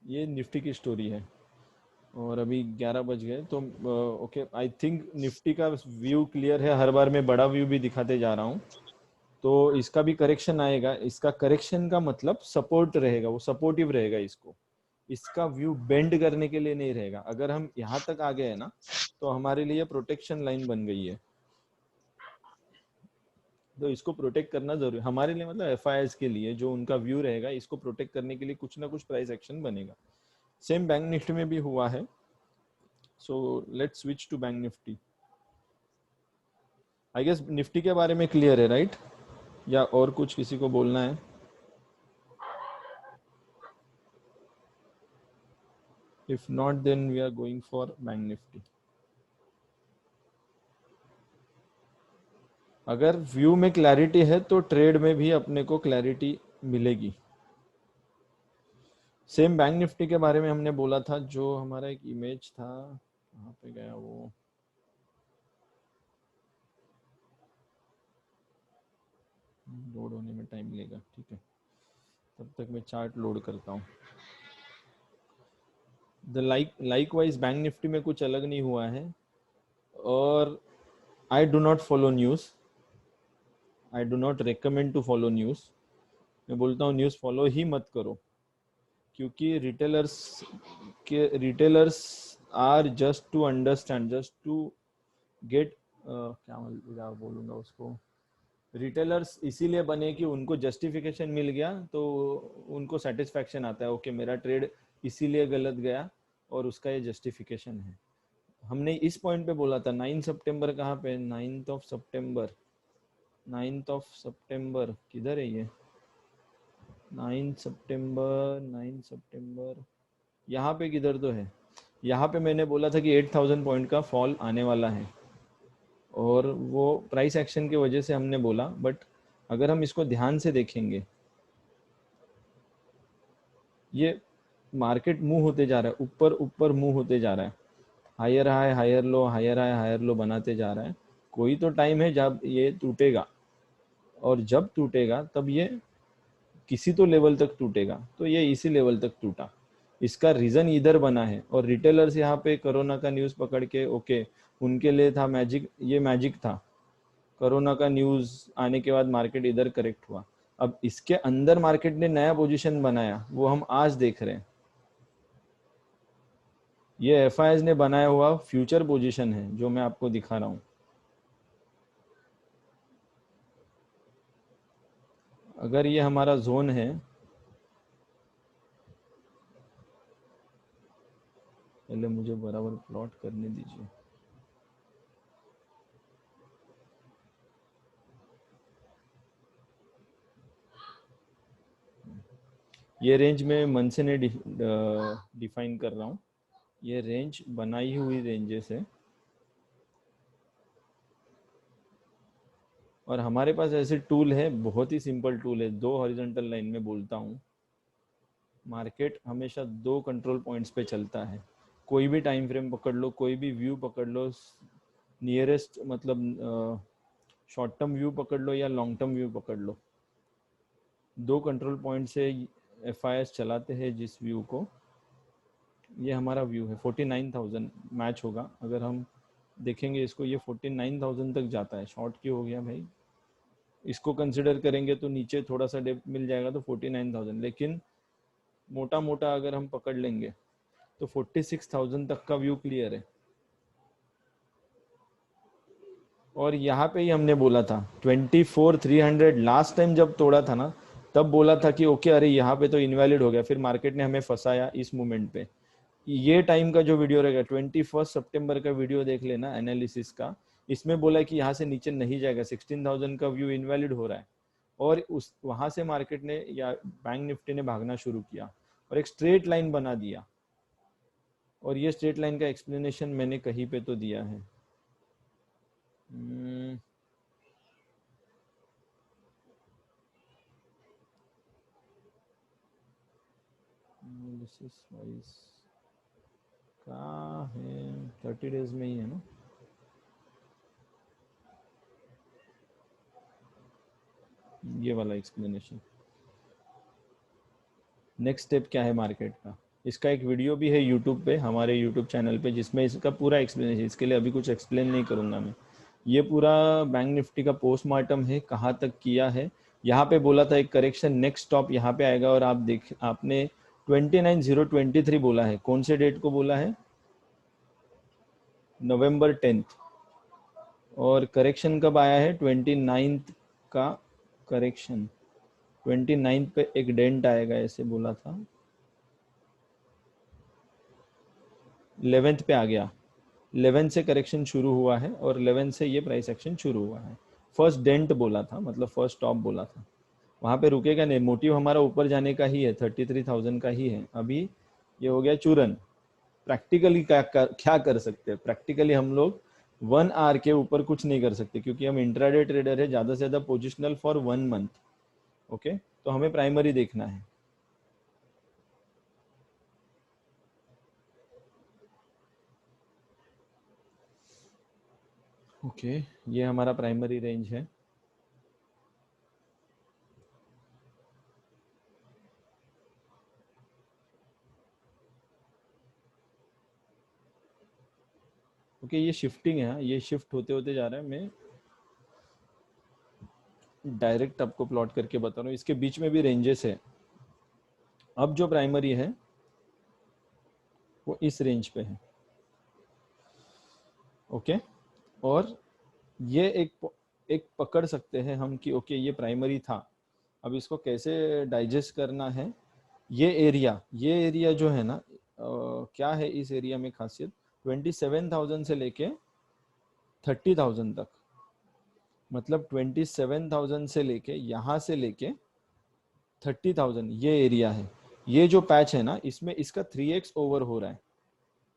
ये निफ्टी की स्टोरी है। और अभी 11 बज गए, तो ओके, आई थिंक निफ्टी का व्यू क्लियर है। हर बार मैं बड़ा व्यू भी दिखाते जा रहा हूँ, तो इसका भी करेक्शन आएगा। इसका करेक्शन का मतलब सपोर्ट रहेगा, वो सपोर्टिव रहेगा इसको, इसका व्यू बेंड करने के लिए नहीं रहेगा। अगर हम यहाँ तक आ गए हैं ना, तो हमारे लिए प्रोटेक्शन लाइन बन गई है। तो इसको प्रोटेक्ट करना जरूरी हमारे लिए, मतलब एफआईएस के लिए जो उनका व्यू रहेगा, इसको प्रोटेक्ट करने के लिए कुछ ना कुछ प्राइस एक्शन बनेगा। सेम बैंक निफ्टी में भी हुआ है। So let's switch to Bank Nifty. I guess Nifty के बारे में क्लियर है, राइट? या और कुछ किसी को बोलना है? If not then we are going for bank Nifty. अगर व्यू में क्लैरिटी है तो ट्रेड में भी अपने को क्लैरिटी मिलेगी। सेम बैंक निफ्टी के बारे में हमने बोला था, जो हमारा एक इमेज था, कहाँ पे गया वो? लोड होने में टाइम लेगा, ठीक है, तब तक मैं चार्ट लोड करता हूँ। लाइकवाइज बैंक निफ्टी में कुछ अलग नहीं हुआ है। और I do not follow news, I do not recommend to follow news. मैं बोलता हूँ न्यूज़ फॉलो ही मत करो, क्योंकि retailers are just to understand, just to get, क्या बोलूँगा उसको, रिटेलर्स इसीलिए बने कि उनको जस्टिफिकेशन मिल गया, तो उनको सेटिस्फैक्शन आता है, ओके मेरा ट्रेड इसीलिए गलत गया और उसका ये जस्टिफिकेशन है। हमने इस पॉइंट पे बोला था 9 सितंबर, कहाँ पे? 9th of September, 9th of September किधर है ये? 9 सितंबर यहाँ पे किधर तो है। यहाँ पे मैंने बोला था कि 8000 पॉइंट का फॉल आने वाला है, और वो प्राइस एक्शन की वजह से हमने बोला। बट अगर हम इसको ध्यान से देखेंगे, ये मार्केट मूव होते जा रहा है, ऊपर ऊपर मूव होते जा रहा है, higher high higher low, higher high higher low बनाते जा रहा है। कोई तो टाइम है जब ये टूटेगा, और जब टूटेगा तब ये किसी तो लेवल तक टूटेगा। तो ये इसी लेवल तक टूटा, इसका रीजन इधर बना है। और रिटेलर्स यहाँ पे कोरोना का न्यूज़ पकड़ के, ओके उनके लिए था मैजिक, ये मैजिक था। कोरोना का न्यूज़ आने के बाद मार्केट इधर करेक्ट हुआ। अब इसके अंदर मार्केट ने नया पोजीशन बनाया, वो हम आज देख रहे हैं। ये एफआईएस ने बनाया हुआ फ्यूचर पोजीशन है जो मैं आपको दिखा रहा हूँ। अगर ये हमारा जोन है, पहले मुझे बराबर प्लॉट करने दीजिए। ये रेंज में मन से नहीं डिफाइन कर रहा हूँ, ये रेंज बनाई हुई रेंजेस है। और हमारे पास ऐसे टूल है, बहुत ही सिंपल टूल है, 2 हॉरिजॉन्टल लाइन में बोलता हूँ। मार्केट हमेशा 2 कंट्रोल पॉइंट्स पे चलता है। कोई भी टाइम फ्रेम पकड़ लो, कोई भी व्यू पकड़ लो, नियरेस्ट मतलब शॉर्ट टर्म व्यू पकड़ लो या लॉन्ग टर्म व्यू पकड़ लो, 2 कंट्रोल पॉइंट से FIS चलाते हैं जिस व्यू को, ये हमारा व्यू है 49,000 मैच होगा। अगर हम देखेंगे इसको, ये 49,000 तक जाता है। शॉर्ट क्यों हो गया भाई, इसको कंसिडर करेंगे तो नीचे थोड़ा सा डेप्थ मिल जाएगा तो 49,000, लेकिन मोटा मोटा अगर हम पकड़ लेंगे तो 46,000 तक का व्यू क्लियर है। और यहाँ पे ही हमने बोला था 24,300 लास्ट टाइम जब तोड़ा था ना, तब बोला था कि ओके अरे यहाँ पे तो इनवैलिड हो गया, फिर मार्केट ने हमें फंसाया इस मोमेंट पे। ये टाइम का जो वीडियो रहेगा 21 सितंबर का वीडियो देख लेना एनालिसिस का, इसमें बोला है कि यहाँ से नीचे नहीं जाएगा, 16,000 का व्यू इनवैलिड हो रहा है। और उस वहां से मार्केट ने या बैंक निफ्टी ने भागना शुरू किया और एक स्ट्रेट लाइन बना दिया। और ये स्ट्रेट लाइन का एक्सप्लेनेशन मैंने कहीं पे तो दिया है। वाइज कहाँ है, 30 डेज में ही है ना। ये वाला एक्सप्लेनेशन। नेक्स्ट स्टेप क्या है मार्केट का, इसका एक वीडियो भी है यूट्यूब पे, हमारे यूट्यूब चैनल पे, जिसमें इसका पूरा एक्सप्लेनेशन। इसके लिए अभी कुछ एक्सप्लेन नहीं करूंगा मैं। ये पूरा बैंक निफ्टी का पोस्टमार्टम है, कहाँ तक किया है। यहाँ पे बोला था एक करेक्शन, नेक्स्ट स्टॉप यहाँ पे आएगा। और आप देख, आपने 29,023 बोला है, कौन से डेट को बोला है, नवंबर 10th। और करेक्शन कब आया है, 29th का करेक्शन, 29th पे एक डेंट आएगा ऐसे बोला था, 11th पे आ गया। 11 से करेक्शन शुरू हुआ है और 11 से ये प्राइस एक्शन शुरू हुआ है। फर्स्ट डेंट बोला था, मतलब फर्स्ट टॉप बोला था, वहां पे रुकेगा नहीं। मोटिव हमारा ऊपर जाने का ही है, 33,000 का ही है। अभी ये हो गया चूरन। प्रैक्टिकली क्या कर सकते हैं, प्रैक्टिकली हम लोग 1 आवर के ऊपर कुछ नहीं कर सकते, क्योंकि हम इंट्राडे ट्रेडर है, ज्यादा से ज्यादा पोजिशनल फॉर 1 मंथ। ओके, तो हमें प्राइमरी देखना है। ओके, ये हमारा प्राइमरी रेंज है। ओके, ये शिफ्टिंग है, ये शिफ्ट होते होते जा रहा है। मैं डायरेक्ट आपको प्लॉट करके बता रहा हूँ, इसके बीच में भी रेंजेस है। अब जो प्राइमरी है वो इस रेंज पे है। ओके, और ये एक पकड़ सकते हैं हम कि ओके ये प्राइमरी था। अब इसको कैसे डाइजेस्ट करना है, ये एरिया जो है ना, क्या है इस एरिया में खासियत, 27,000 से लेके 30,000 तक, मतलब 27,000 से लेके यहाँ से लेके 30,000 ये एरिया है। ये जो पैच है ना, इसमें इसका 3x ओवर हो रहा है,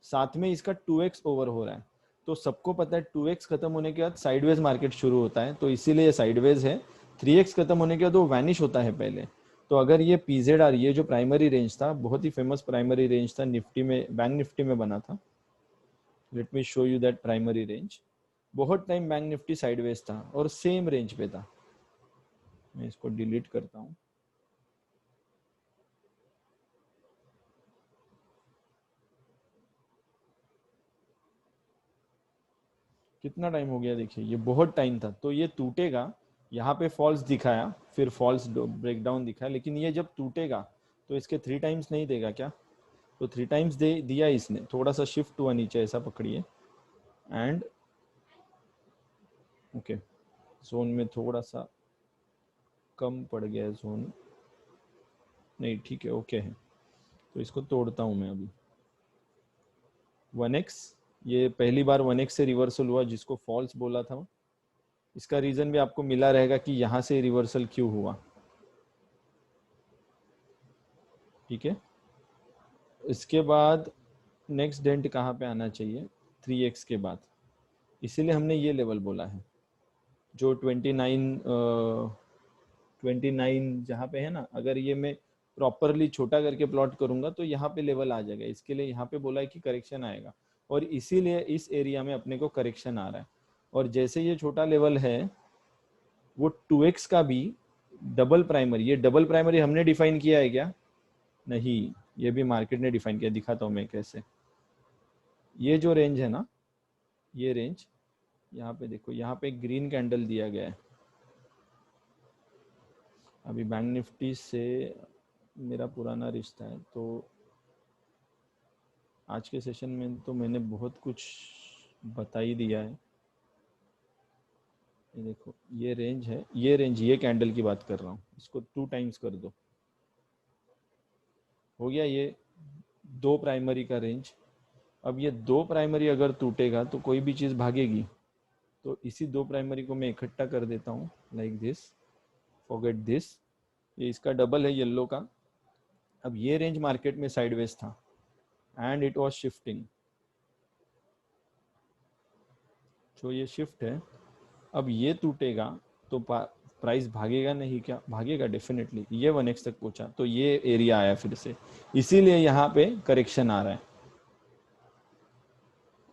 साथ में इसका 2x ओवर हो रहा है। तो सबको पता है 2x खत्म होने के बाद साइडवेज मार्केट शुरू होता है, तो इसीलिए ये साइडवेज है। 3x खत्म होने के बाद वो वैनिश होता है पहले। तो अगर ये PZR, ये जो प्राइमरी रेंज था, बहुत ही फेमस प्राइमरी रेंज था, निफ्टी में, बैंक निफ्टी में बना था। Let me show you that primary range. बहुत टाइम बैंक निफ्टी साइडवेज था और सेम रेंज पे था। मैं इसको डिलीट करता हूँ। कितना टाइम हो गया देखिए, ये बहुत टाइम था। तो ये टूटेगा, यहाँ पे फॉल्स दिखाया, फिर फॉल्स ब्रेकडाउन दिखाया, लेकिन ये जब टूटेगा तो इसके 3 टाइम्स नहीं देगा क्या, तो 3 टाइम्स दिया इसने। थोड़ा सा शिफ्ट हुआ नीचे, ऐसा पकड़िए, एंड ओके, जोन में थोड़ा सा कम पड़ गया है जोन, नहीं ठीक है, ओके है। तो इसको तोड़ता हूँ मैं अभी। 1x, ये पहली बार 1x से रिवर्सल हुआ, जिसको फॉल्स बोला था। इसका रीजन भी आपको मिला रहेगा कि यहाँ से रिवर्सल क्यों हुआ, ठीक है। इसके बाद नेक्स्ट डेंट कहाँ पे आना चाहिए, 3x के बाद, इसीलिए हमने ये लेवल बोला है, जो 29 जहाँ पे है ना। अगर ये मैं प्रॉपरली छोटा करके प्लॉट करूंगा तो यहाँ पे लेवल आ जाएगा, इसके लिए यहाँ पे बोला है कि करेक्शन आएगा, और इसीलिए इस एरिया में अपने को करेक्शन आ रहा है। और जैसे ये छोटा लेवल है, वो 2x का भी डबल प्राइमरी, ये डबल प्राइमरी हमने डिफाइन किया है क्या? नहीं, ये भी मार्केट ने डिफाइन किया। दिखाता हूँ मैं कैसे। ये जो रेंज है ना, ये रेंज यहाँ पे देखो, यहाँ पे ग्रीन कैंडल दिया गया है। अभी बैंक निफ्टी से मेरा पुराना रिश्ता है, तो आज के सेशन में तो मैंने बहुत कुछ बता ही दिया है। ये देखो, ये रेंज है, ये रेंज, ये कैंडल की बात कर रहा हूँ, इसको 2 टाइम्स कर दो, हो गया ये 2 प्राइमरी का रेंज। अब ये 2 प्राइमरी अगर टूटेगा तो कोई भी चीज़ भागेगी, तो इसी 2 प्राइमरी को मैं इकट्ठा कर देता हूँ लाइक दिस, फॉरगेट दिस, ये इसका डबल है येलो का। अब ये रेंज मार्केट में साइडवेज था एंड इट वाज शिफ्टिंग, जो ये शिफ्ट है, अब ये टूटेगा तो प्राइस भागेगा नहीं क्या? भागेगा डेफिनेटली। ये 1x तक पहुंचा तो ये एरिया आया फिर से, इसीलिए यहाँ पे करेक्शन आ रहा है।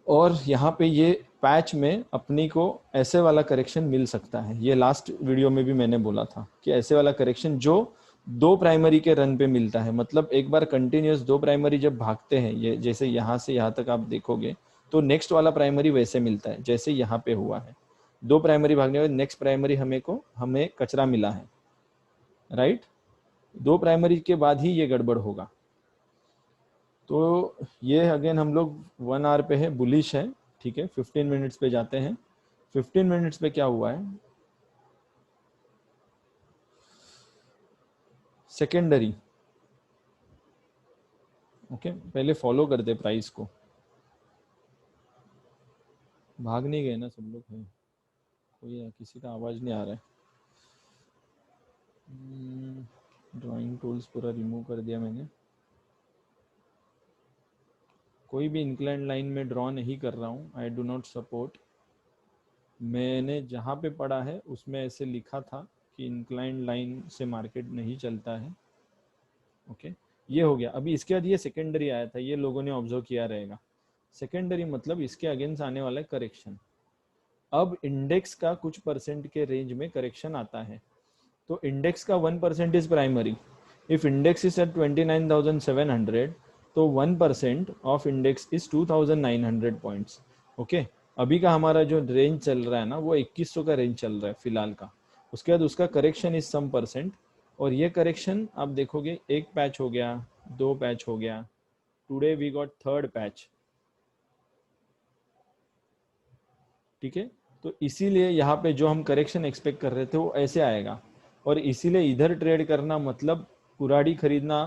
और यहाँ पे ये पैच में अपनी को ऐसे वाला करेक्शन मिल सकता है। ये लास्ट वीडियो में भी मैंने बोला था कि ऐसे वाला करेक्शन जो 2 प्राइमरी के रन पे मिलता है, मतलब एक बार कंटिन्यूस 2 प्राइमरी जब भागते हैं, ये जैसे यहाँ से यहाँ तक आप देखोगे तो नेक्स्ट वाला प्राइमरी वैसे मिलता है जैसे यहाँ पे हुआ है। 2 प्राइमरी भागने में नेक्स्ट प्राइमरी हमें कचरा मिला है, राइट? 2 प्राइमरी के बाद ही ये गड़बड़ होगा। तो ये अगेन हम लोग 1 आवर पे है, बुलिश है, ठीक है। 15 मिनट्स पे जाते हैं। 15 मिनट्स पे क्या हुआ है? सेकेंडरी, ओके, पहले फॉलो करते प्राइस को। भाग नहीं गए ना सब लोग? है कोई, किसी का आवाज नहीं आ रहा है। ड्राइंग टूल्स पूरा रिमूव कर दिया मैंने। कोई भी इंक्लाइन लाइन में ड्रॉ नहीं कर रहा हूँ, आई डू नॉट सपोर्ट। मैंने जहाँ पे पढ़ा है उसमें ऐसे लिखा था कि इंक्लाइन लाइन से मार्केट नहीं चलता है, ओके। ये हो गया। अभी इसके बाद ये सेकेंडरी आया था, ये लोगों ने ऑब्जर्व किया रहेगा। सेकेंडरी मतलब इसके अगेंस्ट आने वाला है करेक्शन। अब इंडेक्स का कुछ परसेंट के रेंज में करेक्शन आता है, तो इंडेक्स का 1% is primary. If index is at 29,700 तो 1% of index is 2,900 points, okay. अभी का हमारा जो रेंज चल रहा है ना, वो 2100 का रेंज चल रहा है फिलहाल का। उसके बाद उसका करेक्शन इज सम परसेंट, और ये करेक्शन आप देखोगे 1 पैच हो गया, 2 पैच हो गया, today we got 3rd patch, ठीक है। तो इसीलिए यहाँ पे जो हम करेक्शन एक्सपेक्ट कर रहे थे वो ऐसे आएगा, और इसीलिए इधर ट्रेड करना मतलब कुराड़ी खरीदना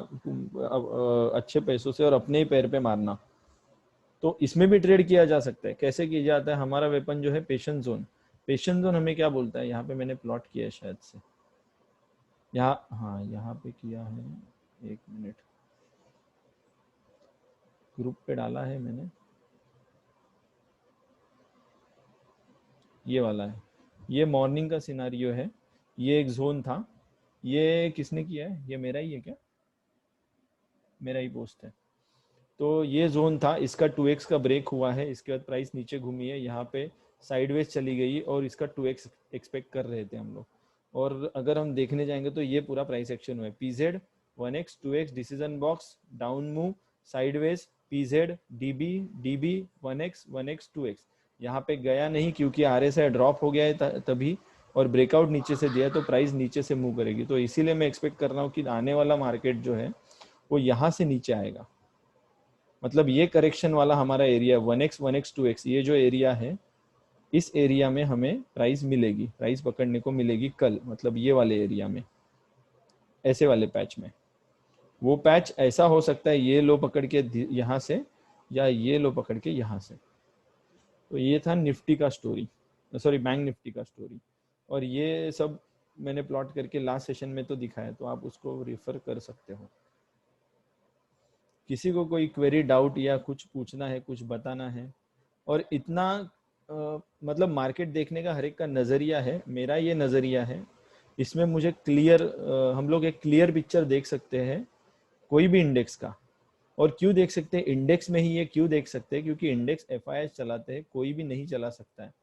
अच्छे पैसों से और अपने ही पैर पे मारना। तो इसमें भी ट्रेड किया जा सकता है। कैसे किया जाता है? हमारा वेपन जो है पेशेंस जोन। पेशेंस जोन हमें क्या बोलता है? यहाँ पे मैंने प्लॉट किया है शायद से, यहाँ, हाँ यहाँ पे किया है, 1 मिनट, ग्रुप पे डाला है मैंने, ये वाला है। ये मॉर्निंग का सिनारियो है, ये एक जोन था। ये किसने किया है? ये मेरा ही है क्या? मेरा ही पोस्ट है। तो ये जोन था, इसका 2x का ब्रेक हुआ है, इसके बाद प्राइस नीचे घूमी है, यहाँ पे साइडवेज चली गई, और इसका 2x एक्सपेक्ट कर रहे थे हम लोग। और अगर हम देखने जाएंगे तो ये पूरा प्राइस एक्शन हुआ है। PZ 1x 2x decision box, down move, sideways, PZ, dB, dB 1x 1x 2x। यहाँ पे गया नहीं क्योंकि RSI ड्रॉप हो गया है तभी, और ब्रेकआउट नीचे से दिया तो प्राइस नीचे से मूव करेगी। तो इसीलिए मैं एक्सपेक्ट कर रहा हूँ कि आने वाला मार्केट जो है वो यहाँ से नीचे आएगा। मतलब ये करेक्शन वाला हमारा एरिया 1x 1x 2x, ये जो एरिया है, इस एरिया में हमें प्राइस मिलेगी, प्राइस पकड़ने को मिलेगी कल, मतलब ये वाले एरिया में, ऐसे वाले पैच में। वो पैच ऐसा हो सकता है ये लो पकड़ के यहाँ से, या ये लो पकड़ के यहाँ से। तो ये था निफ्टी का स्टोरी, सॉरी बैंक निफ्टी का स्टोरी। और ये सब मैंने प्लॉट करके लास्ट सेशन में तो दिखाया, तो आप उसको रेफर कर सकते हो। किसी को कोई क्वेरी, डाउट या कुछ पूछना है, कुछ बताना है। और इतना मतलब मार्केट देखने का हर एक का नज़रिया है, मेरा ये नज़रिया है, इसमें मुझे क्लियर, हम लोग एक क्लियर पिक्चर देख सकते हैं कोई भी इंडेक्स का। और क्यों देख सकते हैं? इंडेक्स में ही ये क्यों देख सकते हैं? क्योंकि इंडेक्स FIS चलाते हैं, कोई भी नहीं चला सकता है।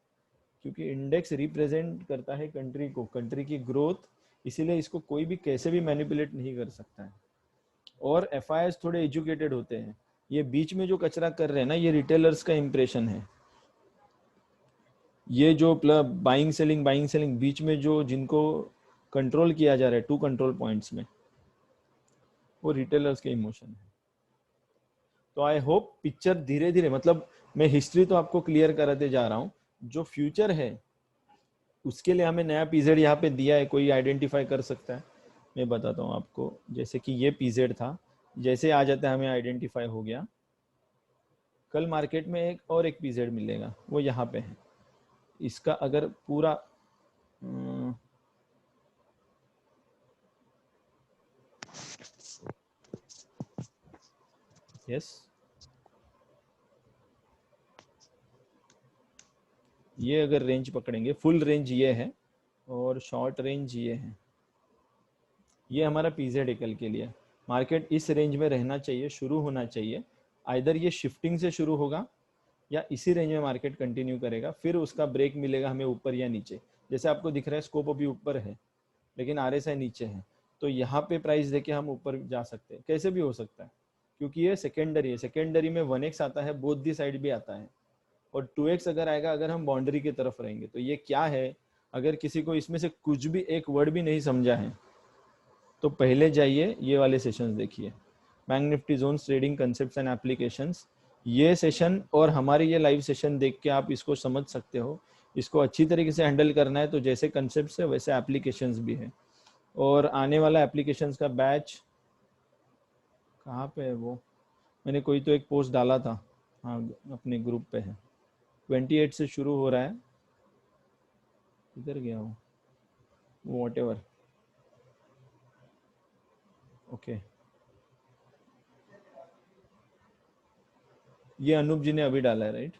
क्योंकि इंडेक्स रिप्रेजेंट करता है कंट्री को, कंट्री की ग्रोथ, इसीलिए इसको कोई भी कैसे भी मैनिपुलेट नहीं कर सकता है। और एफआईआईज थोड़े एजुकेटेड होते हैं। ये बीच में जो कचरा कर रहे हैं ना, ये रिटेलर्स का इंप्रेशन है। ये जो बाइंग सेलिंग बीच में जो जिनको कंट्रोल किया जा रहा है 2 कंट्रोल पॉइंट्स में, वो रिटेलर्स के इमोशन है। तो आई होप पिक्चर धीरे धीरे, मतलब मैं हिस्ट्री तो आपको क्लियर कराते जा रहा हूँ, जो फ्यूचर है उसके लिए हमें नया पीजेड यहाँ पे दिया है, कोई आइडेंटिफाई कर सकता है? मैं बताता हूँ आपको। जैसे कि ये पीजेड था, जैसे आ जाता है हमें आइडेंटिफाई हो गया। कल मार्केट में एक पीजेड मिलेगा, वो यहाँ पे है। इसका अगर पूरा यस, ये अगर रेंज पकड़ेंगे, फुल रेंज ये है और शॉर्ट रेंज ये है। ये हमारा पीजेड एकल के लिए। मार्केट इस रेंज में रहना चाहिए, शुरू होना चाहिए। आइदर ये शिफ्टिंग से शुरू होगा या इसी रेंज में मार्केट कंटिन्यू करेगा, फिर उसका ब्रेक मिलेगा हमें ऊपर या नीचे। जैसे आपको दिख रहा है स्कोप अभी ऊपर है लेकिन आरएसआई नीचे है, तो यहाँ पे प्राइस देके हम ऊपर जा सकते हैं। कैसे भी हो सकता है क्योंकि ये सेकेंडरी है। सेकेंडरी में 1x आता है, बोथ दी साइड भी आता है, और 2x अगर आएगा अगर हम बाउंड्री की तरफ रहेंगे। तो ये क्या है, अगर किसी को इसमें से कुछ भी एक वर्ड भी नहीं समझा है तो पहले जाइए ये वाले सेशंस देखिए, bank Nifty zones, trading concepts and applications. ये सेशन और हमारे ये लाइव सेशन देख के आप इसको समझ सकते हो। इसको अच्छी तरीके से हैंडल करना है तो जैसे कंसेप्ट्स है वैसे एप्लीकेशंस भी है। और आने वाला एप्लीकेशंस का बैच कहाँ पे है वो, मैंने कोई तो एक पोस्ट डाला था, हाँ अपने ग्रुप पे है। 28 से शुरू हो रहा है, किधर गया वो व्हाटएवर, ओके। ये अनूप जी ने अभी डाला है, राइट,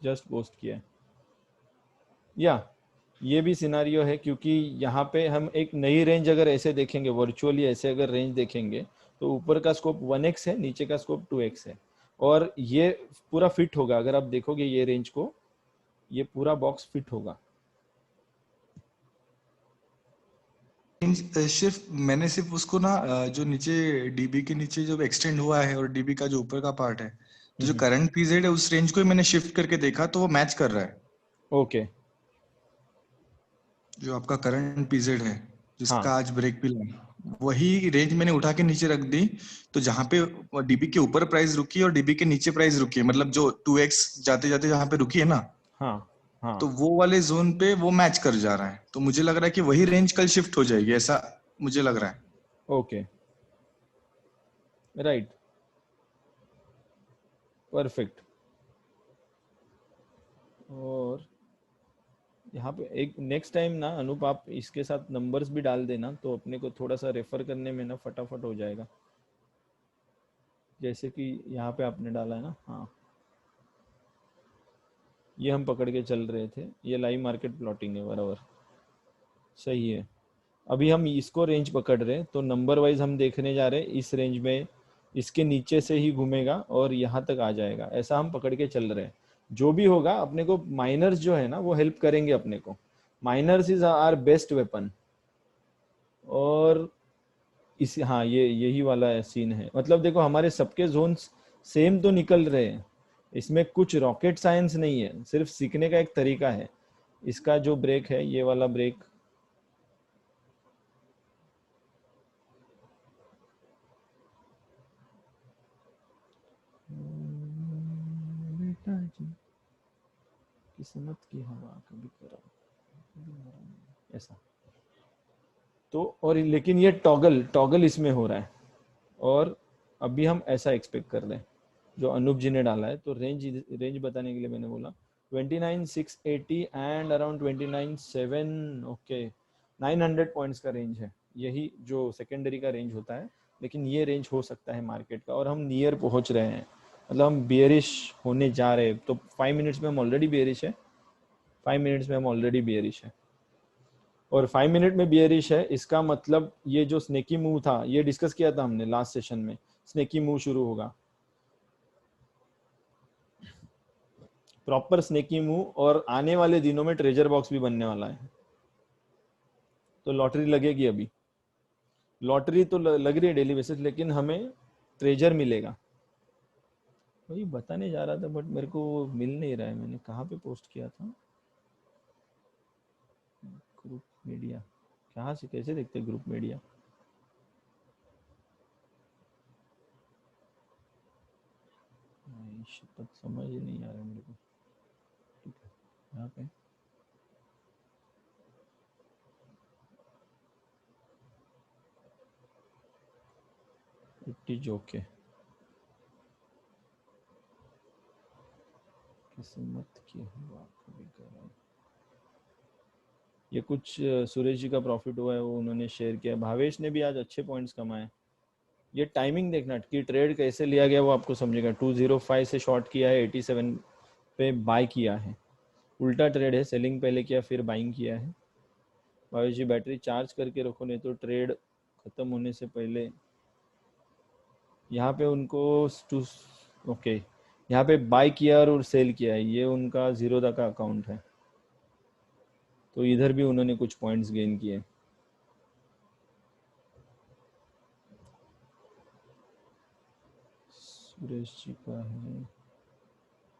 जस्ट पोस्ट किया है। या ये भी सिनारियो है क्योंकि यहाँ पे हम एक नई रेंज अगर ऐसे देखेंगे, वर्चुअली ऐसे अगर रेंज देखेंगे तो ऊपर का स्कोप 1x है, नीचे का स्कोप 2x है, और ये पूरा फिट होगा। अगर आप देखोगे ये रेंज को, ये पूरा बॉक्स फिट होगा।
मैंने सिर्फ उसको ना जो नीचे डीबी के नीचे जो एक्सटेंड हुआ है और डीबी का जो ऊपर का पार्ट है, तो जो करंट पीरियड है उस रेंज को ही मैंने शिफ्ट करके देखा तो वो मैच कर रहा है।
ओके,
जो आपका करंट पीरियड है जिसका
हाँ
आज ब्रेक भी लगा, वही रेंज मैंने उठा के नीचे रख दी। तो जहाँ पे डीबी के ऊपर प्राइस रुकी और डीबी के नीचे प्राइस रुकी है, मतलब जो 2x जाते जाते जहाँ पे रुकी है ना,
हाँ हाँ,
तो वो वाले जोन पे वो मैच कर जा रहा है। तो मुझे लग रहा है कि वही रेंज कल शिफ्ट हो जाएगी, ऐसा मुझे लग रहा है।
Okay, right, perfect. और यहाँ पे एक नेक्स्ट टाइम ना अनूप, आप इसके साथ नंबर्स भी डाल देना तो अपने को थोड़ा सा रेफर करने में ना फटाफट हो जाएगा। जैसे कि यहाँ पे आपने डाला है ना, हाँ ये हम पकड़ के चल रहे थे, ये लाइव मार्केट प्लॉटिंग है, बराबर सही है। अभी हम इसको रेंज पकड़ रहे हैं तो नंबर वाइज हम देखने जा रहे हैं, इस रेंज में इसके नीचे से ही घूमेगा और यहाँ तक आ जाएगा, ऐसा हम पकड़ के चल रहे हैं। जो भी होगा अपने को माइनर्स जो है ना वो हेल्प करेंगे अपने को। Minors is our best weapon. और इस, हाँ ये यही वाला सीन है। मतलब देखो हमारे सबके जोन्स सेम तो निकल रहे हैं, इसमें कुछ रॉकेट साइंस नहीं है, सिर्फ सीखने का एक तरीका है। इसका जो ब्रेक है, ये वाला ब्रेक, बेटा जी किस्मत की हवा कभी गरम कभी नरम, ऐसा। तो और लेकिन ये टॉगल इसमें हो रहा है, और अभी हम ऐसा एक्सपेक्ट कर रहे हैं जो अनूप जी ने डाला है। तो रेंज बताने के लिए मैंने बोला 29,680 एंड अराउंड 29,700, ओके 900 पॉइंट्स का रेंज है, यही जो सेकेंडरी का रेंज होता है। लेकिन ये रेंज हो सकता है मार्केट का, और हम नियर पहुंच रहे हैं, मतलब हम बियरिश होने जा रहे हैं। तो 5 मिनट्स में हम ऑलरेडी बियरिश है, 5 मिनट्स में हम ऑलरेडी बियरिश है, और 5 मिनट में बियरिश है। इसका मतलब ये जो स्नेकी मूव था, ये डिस्कस किया था हमने लास्ट सेशन में, स्नेकी मूव शुरू होगा। प्रॉपर स्नेकी मूव, और आने वाले दिनों में ट्रेजर बॉक्स भी बनने वाला है। तो लॉटरी लगेगी, अभी लॉटरी तो लग रही है डेली बेसिस, लेकिन हमें ट्रेजर मिलेगा। वही बताने जा रहा था बट मेरे को मिल नहीं रहा है। मैंने कहाँ पे पोस्ट किया था? ग्रुप मीडिया, कहाँ से कैसे देखते हैं ग्रुप मीडिया? शपथ समझ ही नहीं आ रहा मेरे को। ठीक है, यहाँ पे इट इज ओके। किस्मत की हवा कभी गरम। ये कुछ सुरेश जी का प्रॉफिट हुआ है, वो उन्होंने शेयर किया। भावेश ने भी आज अच्छे पॉइंट्स कमाए। ये टाइमिंग देखना कि ट्रेड कैसे लिया गया, वो आपको समझेगा। 205 से शॉर्ट किया है, 87 पे बाय किया है। उल्टा ट्रेड है, सेलिंग पहले किया फिर बाइंग किया है। भावेश जी बैटरी चार्ज करके रखो, नहीं तो ट्रेड खत्म होने से पहले। यहाँ पे उनको ओके, यहाँ पे बाय किया और सेल किया है, ये उनका जीरोधा का अकाउंट है, तो इधर भी उन्होंने कुछ पॉइंट्स गेन किए। सुरेश जी का है,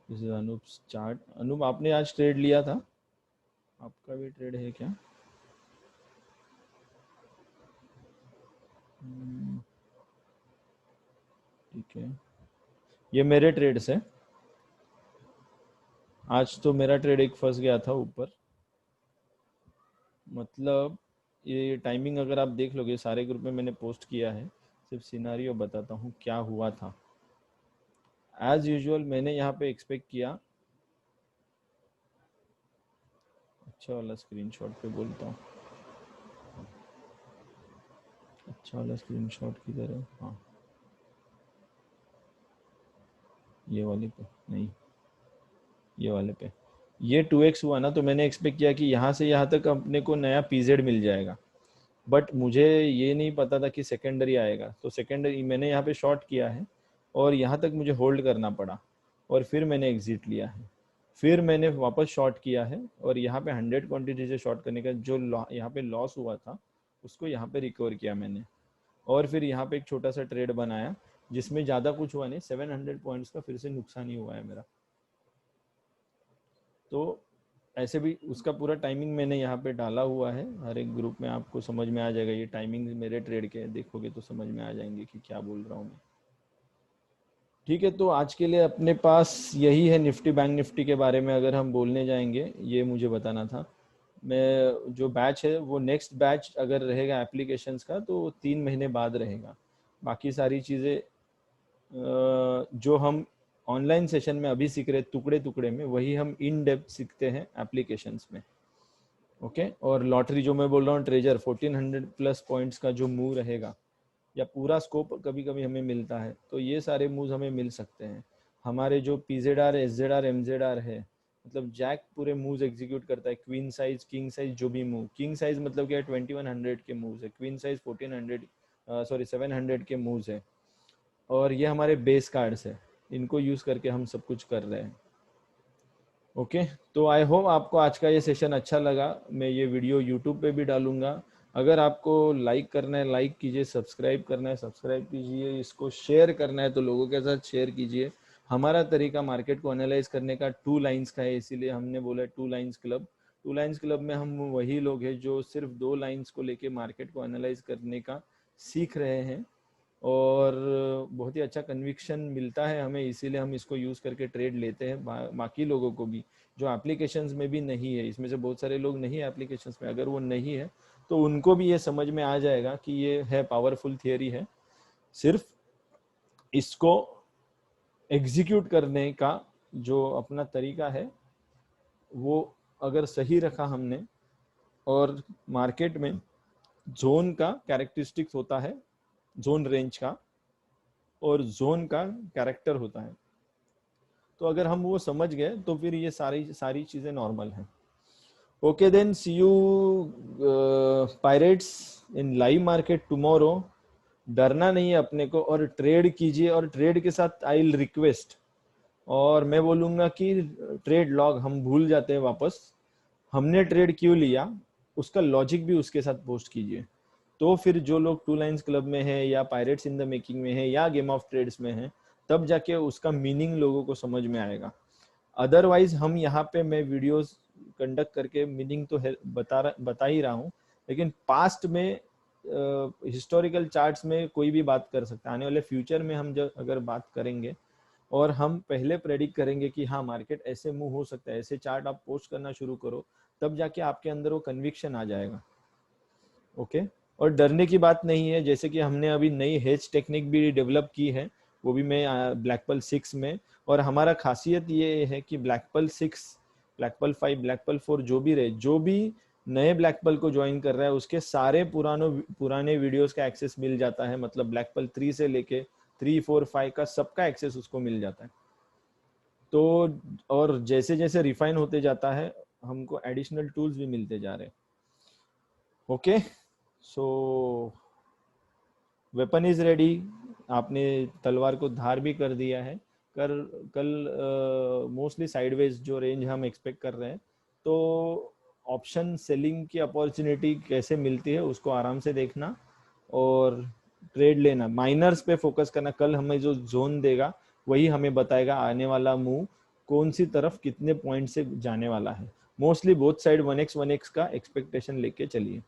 this is Anoop chart. Anoop, आपने आज ट्रेड लिया था? आपका भी ट्रेड है क्या? ठीक है, ये मेरे ट्रेड्स है। आज तो मेरा ट्रेड एक फंस गया था ऊपर। मतलब ये टाइमिंग अगर आप देख लोगे, सारे ग्रुप में मैंने पोस्ट किया है। सिर्फ सिनारियो बताता हूँ क्या हुआ था। एज यूजुअल मैंने यहाँ पे एक्सपेक्ट किया, अच्छा वाला स्क्रीनशॉट पे बोलता हूँ, अच्छा वाला स्क्रीनशॉट किधर है? हाँ, ये वाले पे नहीं, ये वाले पे। ये 2x हुआ ना, तो मैंने एक्सपेक्ट किया कि यहाँ से यहाँ तक अपने को नया पीजेड मिल जाएगा, बट मुझे ये नहीं पता था कि सेकेंडरी आएगा। तो सेकेंडरी मैंने यहाँ पे शॉर्ट किया है और यहाँ तक मुझे होल्ड करना पड़ा, और फिर मैंने एग्जिट लिया है। फिर मैंने वापस शॉर्ट किया है, और यहाँ पे 100 क्वांटिटी से शॉर्ट करने का जो यहाँ पे लॉस हुआ था उसको यहाँ पे रिकवर किया मैंने। और फिर यहाँ पे एक छोटा सा ट्रेड बनाया जिसमें ज़्यादा कुछ हुआ नहीं, 700 पॉइंट्स का फिर से नुकसान ही हुआ है मेरा। तो ऐसे भी उसका पूरा टाइमिंग मैंने यहाँ पे डाला हुआ है, हर एक ग्रुप में आपको समझ में आ जाएगा। ये टाइमिंग मेरे ट्रेड के देखोगे तो समझ में आ जाएंगे कि क्या बोल रहा हूँ मैं। ठीक है, तो आज के लिए अपने पास यही है निफ्टी बैंक निफ्टी के बारे में अगर हम बोलने जाएंगे। ये मुझे बताना था। मैं जो बैच है वो नेक्स्ट बैच अगर रहेगा एप्लीकेशंस का तो 3 महीने बाद रहेगा। बाकी सारी चीज़ें जो हम ऑनलाइन सेशन में अभी सीख रहे टुकड़े टुकड़े में, वही हम इन डेप्थ सीखते हैं एप्लीकेशंस में। ओके, और लॉटरी जो मैं बोल रहा हूँ ट्रेजर 1400 प्लस पॉइंट्स का जो मूव रहेगा, या पूरा स्कोप कभी कभी हमें मिलता है, तो ये सारे मूव्स हमें मिल सकते हैं। हमारे जो पीजेडआर एसजेडआर एमजेडआर है, मतलब जैक पूरे मूव्स एग्जीक्यूट करता है। क्वीन साइज किंग साइज जो भी मूव, किंग साइज मतलब क्या है 2100 के मूव्स है, क्वीन साइज 700 के मूव्स है, और ये हमारे बेस कार्ड्स है, इनको यूज करके हम सब कुछ कर रहे हैं। ओके, तो आई होप आपको आज का ये सेशन अच्छा लगा। मैं ये वीडियो यूट्यूब पे भी डालूंगा। अगर आपको लाइक करना है लाइक कीजिए, सब्सक्राइब करना है सब्सक्राइब कीजिए, इसको शेयर करना है तो लोगों के साथ शेयर कीजिए। हमारा तरीका मार्केट को एनालाइज करने का 2 लाइन्स का है, इसीलिए हमने बोला 2 लाइन्स क्लब। 2 लाइन्स क्लब में हम वही लोग हैं जो सिर्फ 2 लाइन्स को लेके मार्केट को एनालाइज करने का सीख रहे हैं, और बहुत ही अच्छा कन्विक्शन मिलता है हमें, इसीलिए हम इसको यूज़ करके ट्रेड लेते हैं। बाकी लोगों को भी जो एप्लीकेशंस में भी नहीं है, इसमें से बहुत सारे लोग नहीं है एप्लीकेशंस में, अगर वो नहीं है तो उनको भी ये समझ में आ जाएगा कि ये है पावरफुल थियरी है। सिर्फ इसको एग्जीक्यूट करने का जो अपना तरीका है वो अगर सही रखा हमने, और मार्केट में जोन का कैरेक्टरिस्टिक्स होता है, जोन रेंज का और जोन का कैरेक्टर होता है, तो अगर हम वो समझ गए तो फिर ये सारी चीजें नॉर्मल हैं। Okay then, see you pirates in live market tomorrow. डरना नहीं है अपने को, और ट्रेड कीजिए। और ट्रेड के साथ आई विल रिक्वेस्ट और मैं बोलूंगा कि ट्रेड लॉग हम भूल जाते हैं वापस, हमने ट्रेड क्यों लिया उसका लॉजिक भी उसके साथ पोस्ट कीजिए। तो फिर जो लोग टू लाइन्स क्लब में है या पायरेट्स इन द मेकिंग में है या गेम ऑफ ट्रेड्स में है, तब जाके उसका मीनिंग लोगों को समझ में आएगा। अदरवाइज हम यहाँ पे मैं वीडियोस कंडक्ट करके मीनिंग तो बता ही रहा हूँ, लेकिन पास्ट में हिस्टोरिकल चार्ट्स में कोई भी बात कर सकता है। आने वाले फ्यूचर में हम जब अगर बात करेंगे और हम पहले प्रेडिक्ट करेंगे कि हाँ मार्केट ऐसे मूव हो सकता है, ऐसे चार्ट आप पोस्ट करना शुरू करो, तब जाके आपके अंदर वो कन्विक्शन आ जाएगा। ओके, और डरने की बात नहीं है। जैसे कि हमने अभी नई हेज टेक्निक भी डेवलप की है, वो भी मैं ब्लैकपल 6 में, और हमारा खासियत ये है कि ब्लैकपल 6, ब्लैकपल 5, ब्लैकपल 4 जो भी रहे, जो भी नए ब्लैकपल को ज्वाइन कर रहा है उसके सारे पुराने वीडियोस का एक्सेस मिल जाता है। मतलब ब्लैकपल 3 से लेके 3, 4, 5 का सबका एक्सेस उसको मिल जाता है। तो और जैसे जैसे रिफाइन होते जाता है हमको एडिशनल टूल्स भी मिलते जा रहे हैं। Okay, so weapon is ready. आपने तलवार को धार भी कर दिया है। कल मोस्टली साइडवेज जो रेंज हम एक्सपेक्ट कर रहे हैं, तो ऑप्शन सेलिंग की अपॉर्चुनिटी कैसे मिलती है उसको आराम से देखना और ट्रेड लेना, माइनर्स पे फोकस करना। कल हमें जो जोन देगा वही हमें बताएगा आने वाला मूव कौन सी तरफ कितने पॉइंट से जाने वाला है। मोस्टली बोथ साइड 1x का एक्सपेक्टेशन लेके चलिए।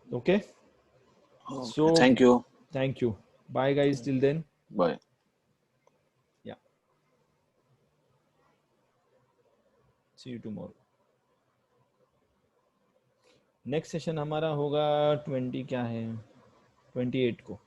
Okay, so
Thank you.
thank you. Bye guys, till then.
Bye.
Yeah, see you tomorrow. Next session हमारा होगा 20 क्या है 28 को।